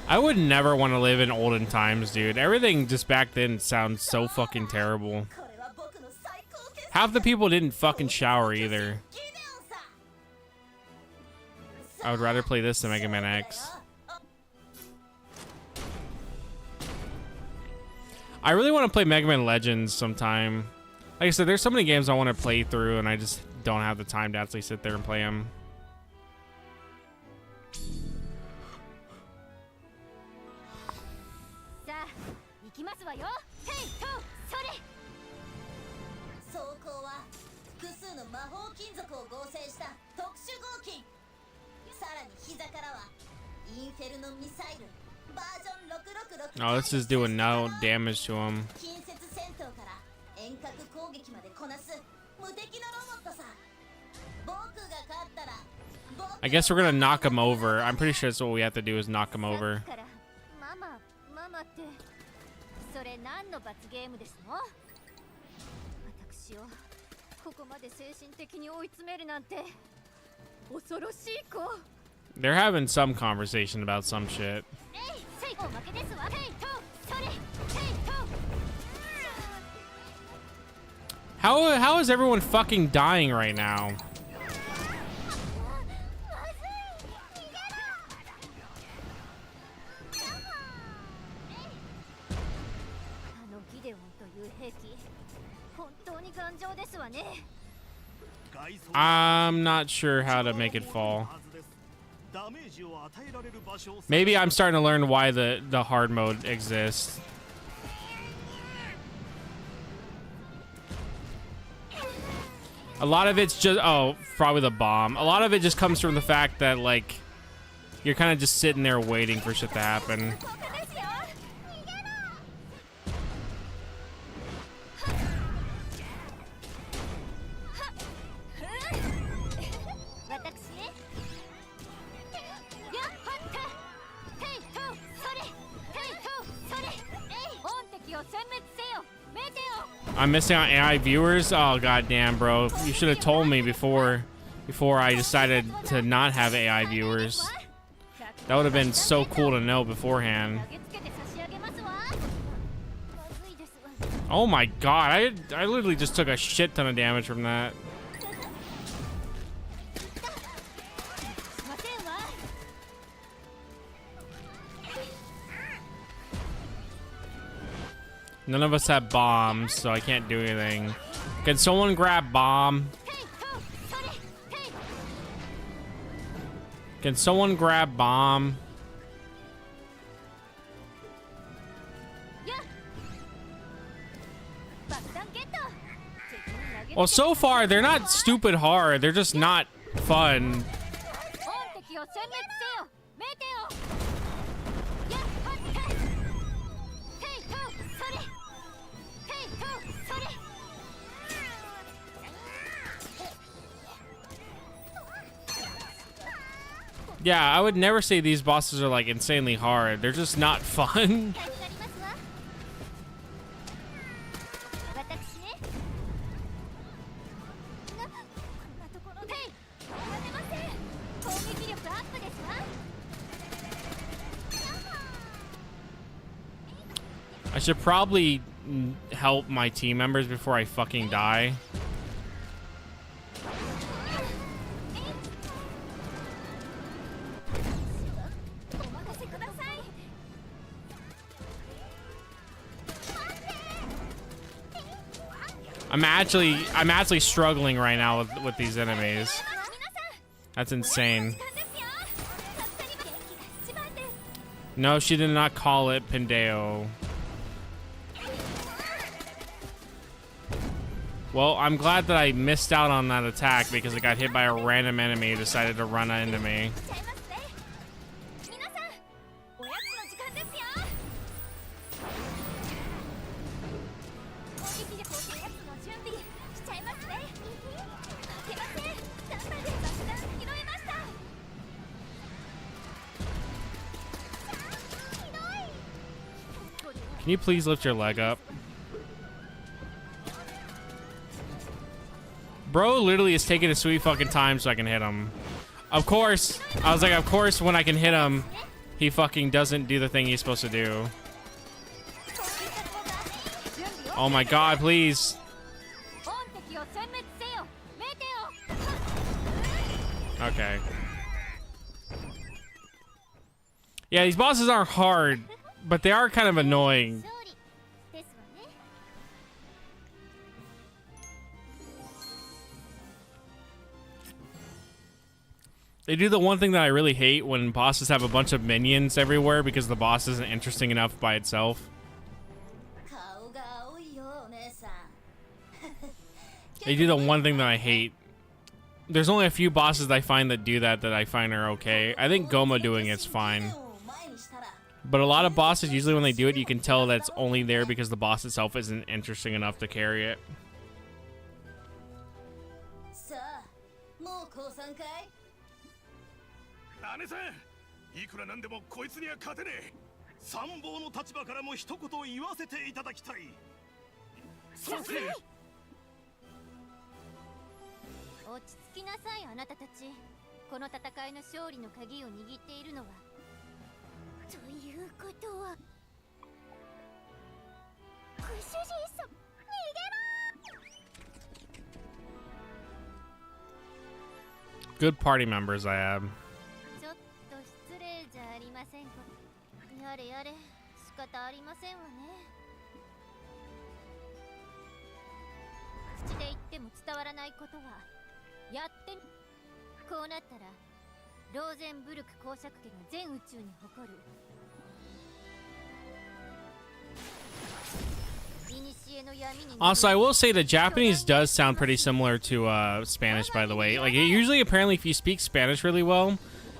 I would never want to live in olden times, dude. Everything just back then sounds so fucking terrible. これは僕の最高傑作 Half the people didn't fucking shower either. ギデオンさ I would rather play this than Mega Man X. I really want to play Mega Man Legends sometime. Like I said, there's so many games I want to play through, and I just don't have the time to actually sit there and play them. さあ行きますわよ。ヘイトそれ。装甲は複数の魔法金属を合成した特殊合金。さらに膝からはインフェルノミサイルバージョン666 Oh, this is doing no damage to him. 近接戦闘から遠隔攻撃までこなす無敵のロボットさ。僕が勝ったら I guess we're gonna knock him over. I'm pretty sure that's what we have to do is knock him さ over. っきからママママってそれ何の罰ゲームですの？私をここまで精神的に追い詰めるなんて恐ろしい子。 They're having some conversation about some shit. えいせいおまけですわ。ヘイトそれ。ヘイト。 How is everyone fucking dying right now? あのギデオンという兵器本当に頑丈ですわね。 I'm not sure how to make it fall. Maybe I'm starting to learn why the hard mode exists. A lot of it's just, oh, probably the bomb. A lot of it just comes from the fact that, like, you're kind of just sitting there waiting for shit to happen. を殲滅せよ。メテオ。 I'm missing out on AI viewers. Oh goddamn, bro! You should have told me before I decided to not have AI viewers. That would have been so cool to know beforehand. Oh my god! I literally just took a shit ton of damage from that. None of us have bombs, so I can't do anything. Can someone grab bomb? Can someone grab bomb? Well, so far, they're not stupid hard. They're just not fun. Yeah, I would never say these bosses are like insanely hard. They're just not fun. I should probably help my team members before I fucking die. I'm actually struggling right now with these enemies. That's insane. No, she did not call it Pendeo. Well, I'm glad that I missed out on that attack because it got hit by a random enemy who decided to run into me. Can you please lift your leg up? Bro literally is taking a sweet fucking time so I can hit him. Of course, I was like, of course when I can hit him, he fucking doesn't do the thing he's supposed to do. Oh my god, please. Okay. Yeah, these bosses aren't hard, but they are kind of annoying. They do the one thing that I really hate when bosses have a bunch of minions everywhere because the boss isn't interesting enough by itself. They do the one thing that I hate. There's only a few bosses that I find that do that I find are okay. I think Goma doing it's fine. But a lot of bosses, usually when they do it, you can tell that it's only there because the boss itself isn't interesting enough to carry it. 姉さん、いくらなんでもこいつには勝てねえ。参謀の立場からも一言言わせていただきたい。そうせ。落ち着きなさい、あなたたち。この戦いの勝利の鍵を握っているのは。ということは。ご主人様、逃げろ。 Good party members I have. ちょっと失礼じゃありませんか。やれやれ、仕方ありませんわね。口で言っても伝わらないことはやってみ。こうなったらローゼンブルク公爵家が全宇宙に誇る Also, I will say the Japanese does sound pretty similar to Spanish, by the way. Like, usually, apparently, if you speak Spanish really well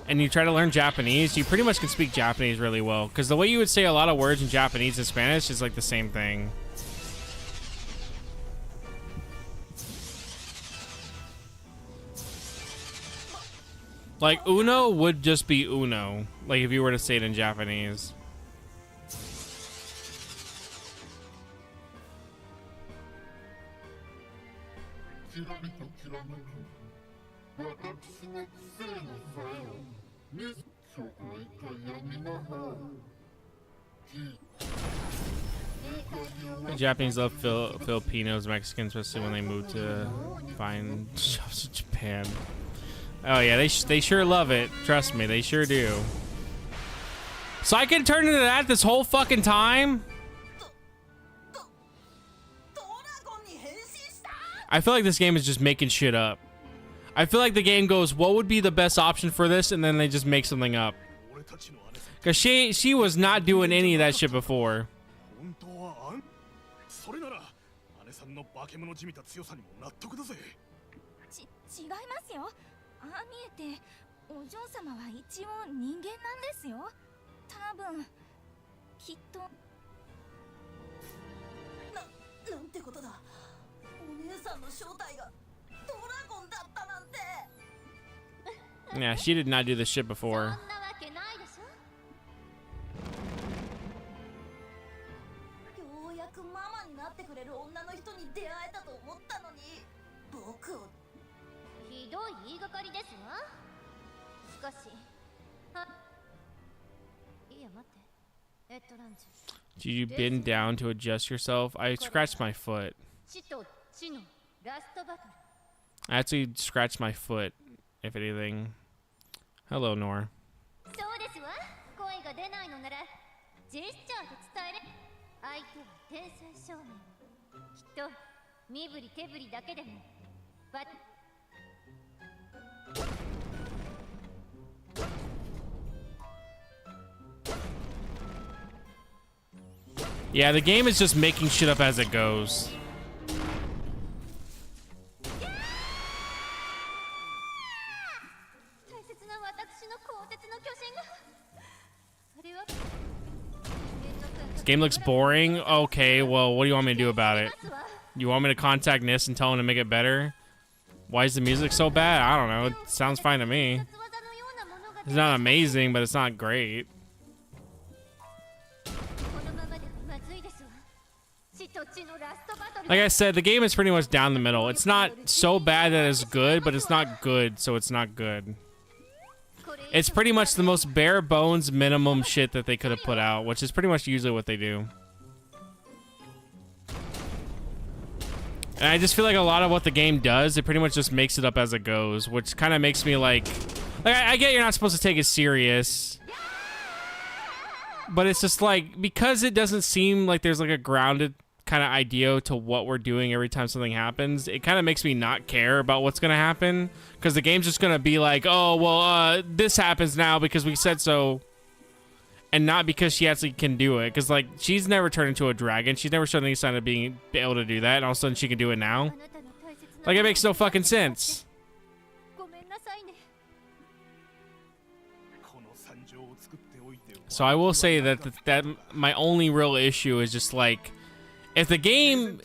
and you try to learn Japanese, you pretty much can speak Japanese really well. Because the way you would say a lot of words in Japanese and Spanish is like the same thing. Like, uno would just be uno, like if you were to say it in Japanese. The Japanese love Filipinos, Mexicans, especially when they move to find jobs in Japan. Oh yeah, they sure love it. Trust me, they sure do. So I can turn into that this whole fucking time? I feel like this game is just making shit up. I feel like the game goes, what would be the best option for this? And then they just make something up. Because she was not doing any of that shit before. 違いますよ。ああ見えてお嬢様は一応人間なんですよ。多分きっとなんてことだ。お姉さんの正体がドラゴンだったなんて。 Yeah, she did not do this shit before. そんなわけないでしょ。ようやくママになってくれる女の人に出会えたと思ったのに、僕を。 ひどい言いがかりですわ。しかし、いや待って。ランチ。 Did you bend down to adjust yourself? I scratched my foot. 地と地のラストバトル。 I actually scratched my foot, if anything. Hello, Nor. そうですわ。声が出ないのならジェスチャーで伝えれ。相手は天才少年。きっと身振り手振りだけでも。Yeah, the game is just making shit up as it goes. This game looks boring. Okay, well, what do you want me to do about it? You want me to contact NIS and tell him to make it better? Why is the music so bad? I don't know. It sounds fine to me. It's not amazing, but it's not great. Like I said, the game is pretty much down the middle. It's not so bad that it's good, but it's not good, so it's not good. It's pretty much the most bare bones minimum shit that they could have put out, which is pretty much usually what they do. And I just feel like a lot of what the game does, it pretty much just makes it up as it goes, which kind of makes me like I get you're not supposed to take it serious, but it's just like, because it doesn't seem like there's like a grounded kind of idea to what we're doing every time something happens, it kind of makes me not care about what's going to happen, because the game's just going to be like, oh, well, this happens now because we said so, and not because she actually can do it, because, like, she's never turned into a dragon. She's never shown any sign of being able to do that, and all of a sudden she can do it now. Like, it makes no fucking sense. So I will say that my only real issue is just, like, if the game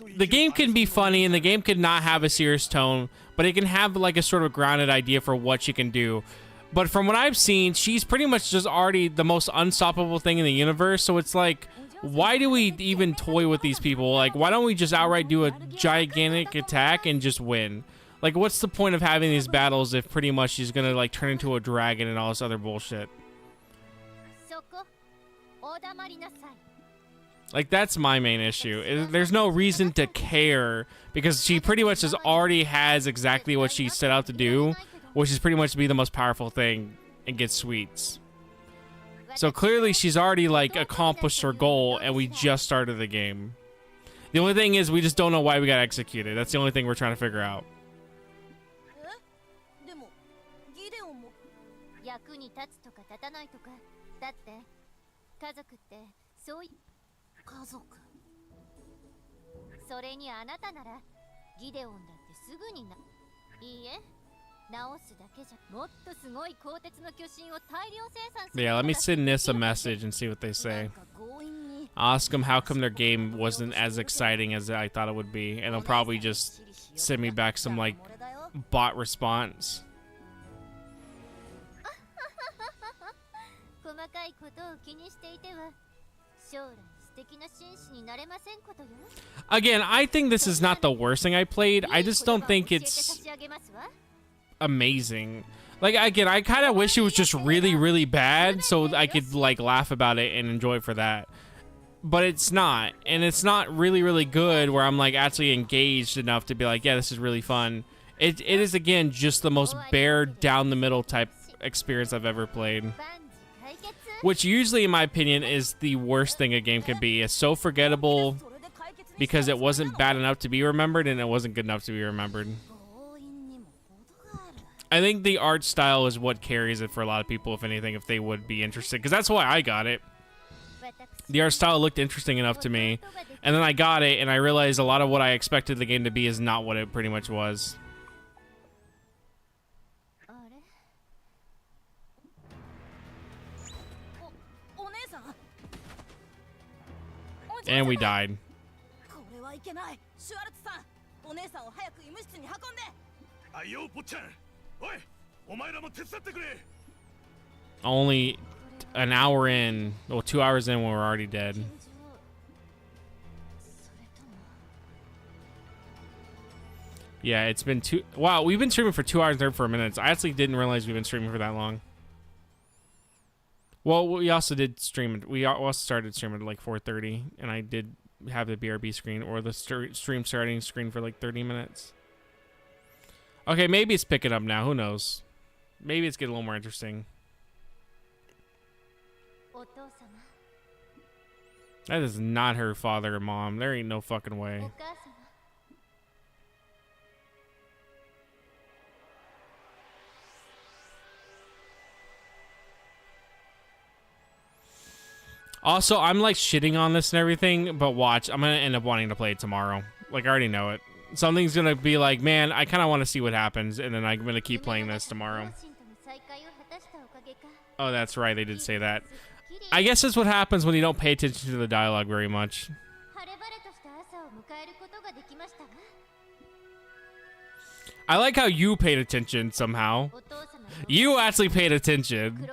can be funny and the game can not have a serious tone, but it can have like a sort of grounded idea for what she can do. But from what I've seen, she's pretty much just already the most unstoppable thing in the universe. So it's like, why do we even toy with these people? Like, why don't we just outright do a gigantic attack and just win? Like, what's the point of having these battles if pretty much she's gonna like turn into a dragon and all this other bullshit? Like, that's my main issue. There's no reason to care, because she pretty much just already has exactly what she set out to do, which is pretty much to be the most powerful thing and get sweets. So clearly she's already like accomplished her goal, and we just started the game. The only thing is we just don't know why we got executed. That's the only thing we're trying to figure out. Yeah, let me send Nis a message and see what they say. Ask them how come their game wasn't as exciting as I thought it would be, and they'll probably just send me back some like bot response. Again, I think this is not the worst thing I played. I just don't think it's amazing. Like, again, I kind of wish it was just really, really bad so I could like laugh about it and enjoy it for that. But it's not, and it's not really, really good where I'm like actually engaged enough to be like, yeah, this is really fun. It is, again, just the most bare down the middle type experience I've ever played. Which usually, in my opinion, is the worst thing a game can be. It's so forgettable because it wasn't bad enough to be remembered and it wasn't good enough to be remembered. I think the art style is what carries it for a lot of people, if anything, if they would be interested. Because that's why I got it. The art style looked interesting enough to me. And then I got it and I realized a lot of what I expected the game to be is not what it pretty much was. And we died. Only an hour in, well, 2 hours in when we're already dead. Yeah, it's been wow, we've been streaming for 2 hours and 34 minutes. I actually didn't realize we've been streaming for that long. Well, we also did stream. We also started streaming at like 4:30, and I did have the BRB screen or the stream starting screen for like 30 minutes. Okay, maybe it's picking up now. Who knows? Maybe it's getting a little more interesting. That is not her father or mom. There ain't no fucking way. Also, I'm like shitting on this and everything, but watch, I'm gonna end up wanting to play it tomorrow. Like, I already know it. Something's gonna be like, man, I kind of want to see what happens, and then I'm gonna keep playing this tomorrow. Oh, that's right, they did say that. I guess that's what happens when you don't pay attention to the dialogue very much. I like how you paid attention somehow. You actually paid attention.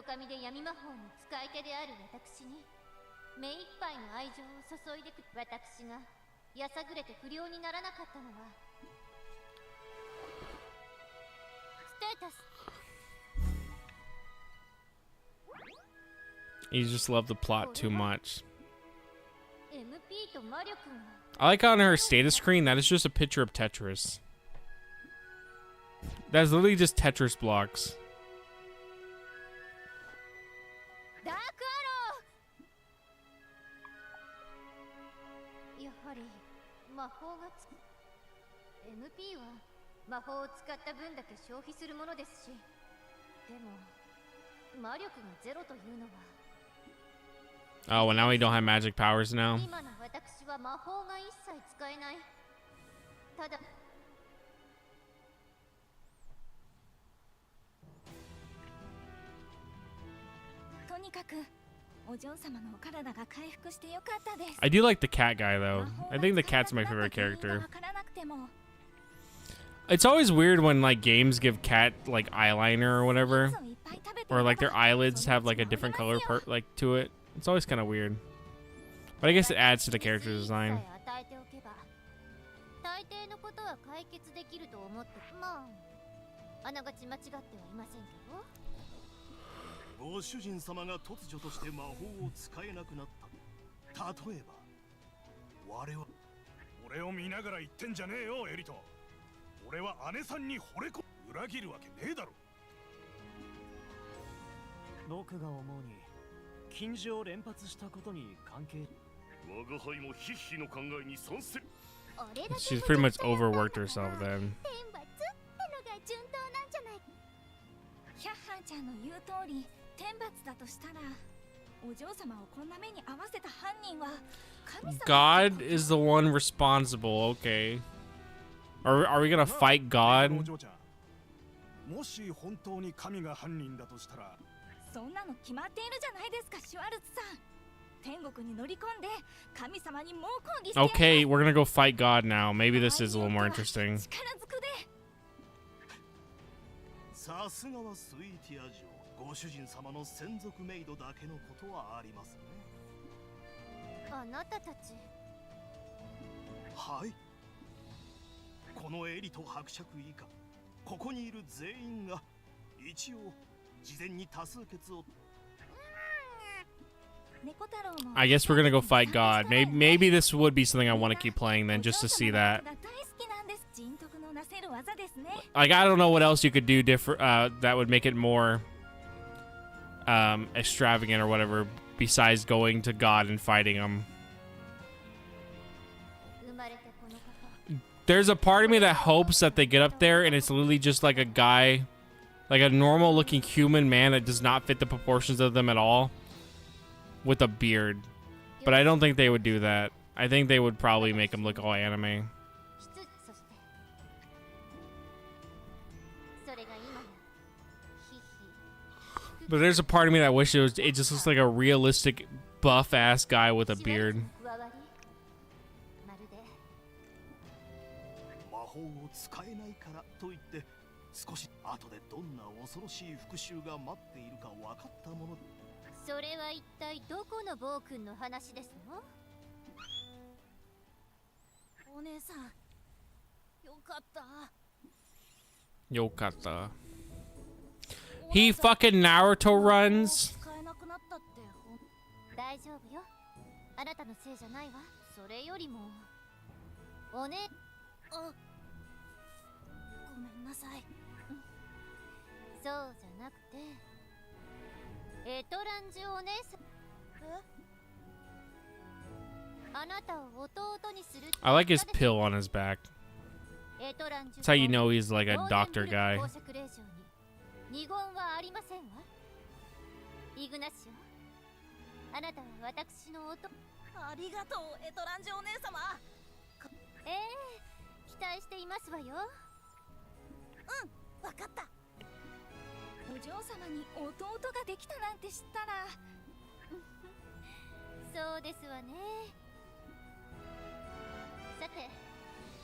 You just love the plot too much. MP と魔力が I like on her status screen that is just a picture of Tetris. That's literally just Tetris blocks. ダークアロー。やはり魔法がMP は魔法を使った分だけ消費するものですし、でも魔力がゼロというのは Oh, well now we don't have magic powers now. 今の私は魔法が一切使えない。ただとにかくお嬢様のお体が回復してよかったです。 I do like the cat guy though. I think the cat's my favorite character. It's always weird when like games give cat like eyeliner or whatever, or like their eyelids have like a different color like to it. It's always kind of weird, but I guess it adds to the character design. 大抵のことは解決できると思って、まああながち間違ってはいませんけど。ご主人様が突如として魔法を使えなくなった。例えば我は俺を見ながら言ってんじゃねえよエリト。俺は姉さんに惚れこ裏切るわけねえだろ。僕が思うに禁止を連発したことに関係。我が輩もヒッヒの考えに賛成。 She's pretty much overworked herself then. 天罰ってのが順当なんじゃない。ヒャッハンちゃんの言う通り天罰だとしたら、お嬢様をこんな目に遭わせた犯人は神様。 God is the one responsible. Okay. Are we gonna fight God? もし本当に神が犯人だとしたら、そんなの決まっているじゃないですか、シュワルツさん。天国に乗り込んで神様に猛抗議して。 Okay, we're gonna go fight God now. Maybe this is a little more interesting. 力ずくで。さすがはスイーティア城。ご主人様の専属メイドだけのことはありますね。あなたたち。はい。このエリと伯爵以下、ここにいる全員が一応事前に多数決を。 I guess we're gonna go fight God. Maybe this would be something I want to keep playing then, just to see that. Like, I don't know what else you could do different that would make it more extravagant or whatever, besides going to God and fighting him. There's a part of me that hopes that they get up there and it's literally just like a guy, like a normal looking human man that does not fit the proportions of them at all, with a beard. But I don't think they would do that. I think they would probably make him look all anime. But there's a part of me that wish it just looks like a realistic buff ass guy with a beard. 魔法を使えないからといって少し後でどんな恐ろしい復讐が待っているか分かったもの。それは一体どこの暴君の話ですの？お姉さん、よかった。 Yokata. He fucking Naruto runs. 大丈夫よ。あなたのせいじゃないわ。それよりもおね。あ、ごめんなさい。そうじゃなくて、エトランジュお姉さん。あなたを弟にする。 I like his pill on his back. That's how you know he's like a doctor guy. 二言はありませんわ。イグナシオ、あなたは私の弟。ありがとう、エトランジュお姉様。期待していますわよ。わかった。お嬢様に弟ができたなんて知ったら。そうですわね。さて、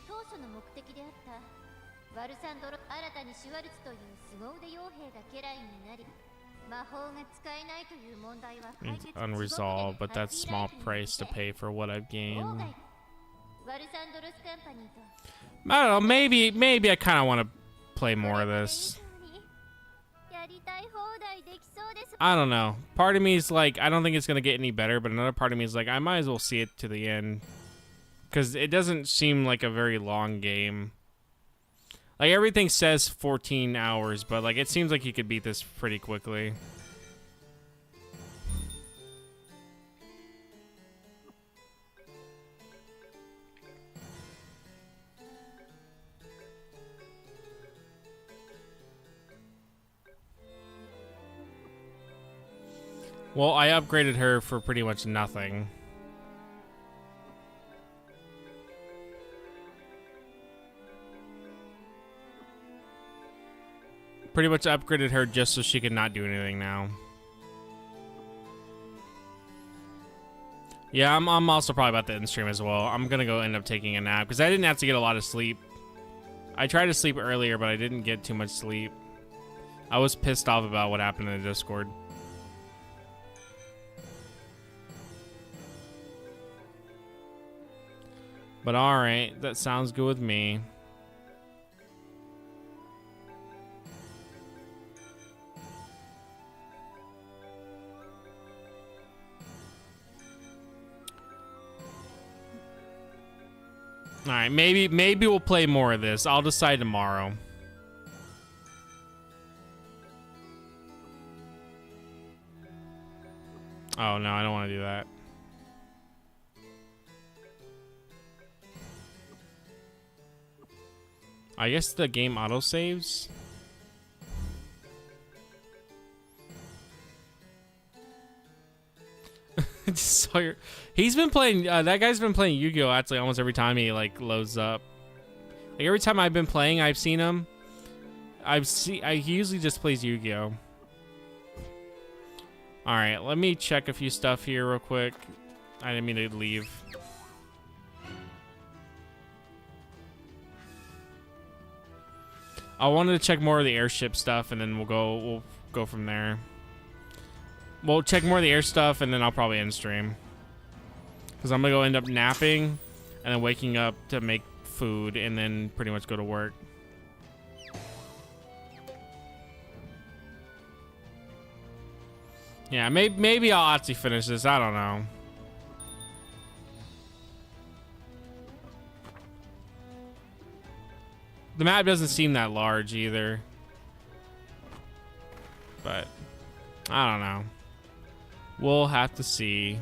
当初の目的であったワルサンドロ、新たにシュワルツという凄腕傭兵が家来になり、魔法が使えないという問題は解 It's 決。 unresolved, but that's small price to pay for what I've gained. ワルサンドロスカンパニーと。I don't know. Maybe I kind of want to play more of this. やりたい放題でき I don't know. Part of me is like, I don't think it's gonna get any better, but another part of me is like, I might as well see it to the end, because it doesn't seem like a very long game. Like, everything says 14 hours, but like, it seems like you could beat this pretty quickly. Well, I upgraded her for pretty much nothing. Pretty much upgraded her just so she could not do anything now. Yeah, I'm also probably about to end stream as well. I'm gonna go end up taking a nap because I didn't have to get a lot of sleep. I tried to sleep earlier, but I didn't get too much sleep. I was pissed off about what happened in the Discord. But alright, that sounds good with me. Alright, maybe we'll play more of this. I'll decide tomorrow. Oh no, I don't want to do that. I guess the game autosaves. He's been playing. That guy's been playing Yu-Gi-Oh! Actually, almost every time he like loads up. Like every time I've been playing, I've seen him. He usually just plays Yu-Gi-Oh! All right, let me check a few stuff here real quick. I didn't mean to leave. I wanted to check more of the airship stuff, and then we'll go from there. We'll check more of the air stuff, and then I'll probably end stream. Because I'm gonna go end up napping, and then waking up to make food, and then pretty much go to work. Yeah, maybe I'll actually finish this. I don't know. The map doesn't seem that large either. But I don't know. We'll have to see.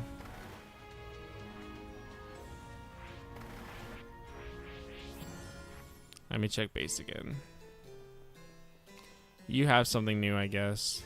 Let me check base again. You have something new, I guess.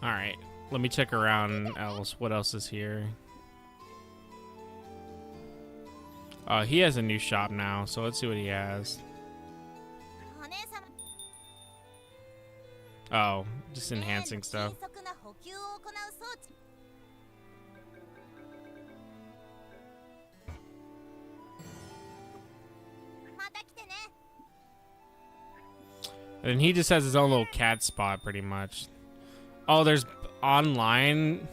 Alright, let me check around else. What else is here? He has a new shop now, so let's see what he has. Oh, just enhancing stuff. And he just has his own little cat spot, pretty much. Oh, there's online.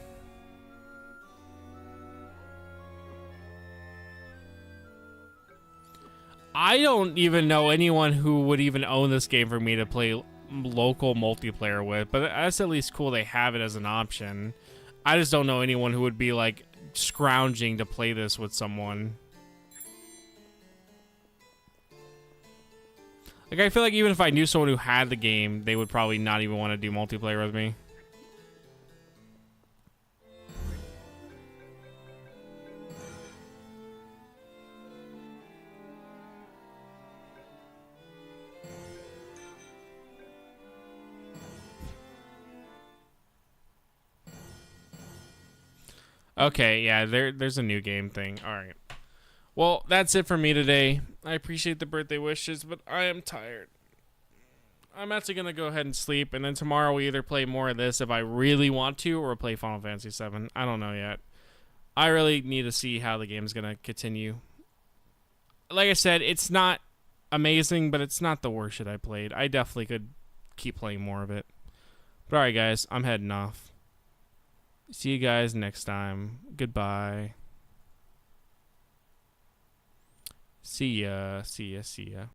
I don't even know anyone who would even own this game for me to play local multiplayer with, but that's at least cool they have it as an option. I just don't know anyone who would be like scrounging to play this with someone. Like, I feel like even if I knew someone who had the game, they would probably not even want to do multiplayer with me. Okay, yeah, there's a new game thing. All right. Well, that's it for me today. I appreciate the birthday wishes, but I am tired. I'm actually gonna go ahead and sleep, and then tomorrow we either play more of this if I really want to, or play Final Fantasy VII. I don't know yet. I really need to see how the game's gonna continue. Like I said, it's not amazing, but it's not the worst shit I played. I definitely could keep playing more of it. But alright, guys, I'm heading off. See you guys next time. Goodbye. See ya. See ya. See ya.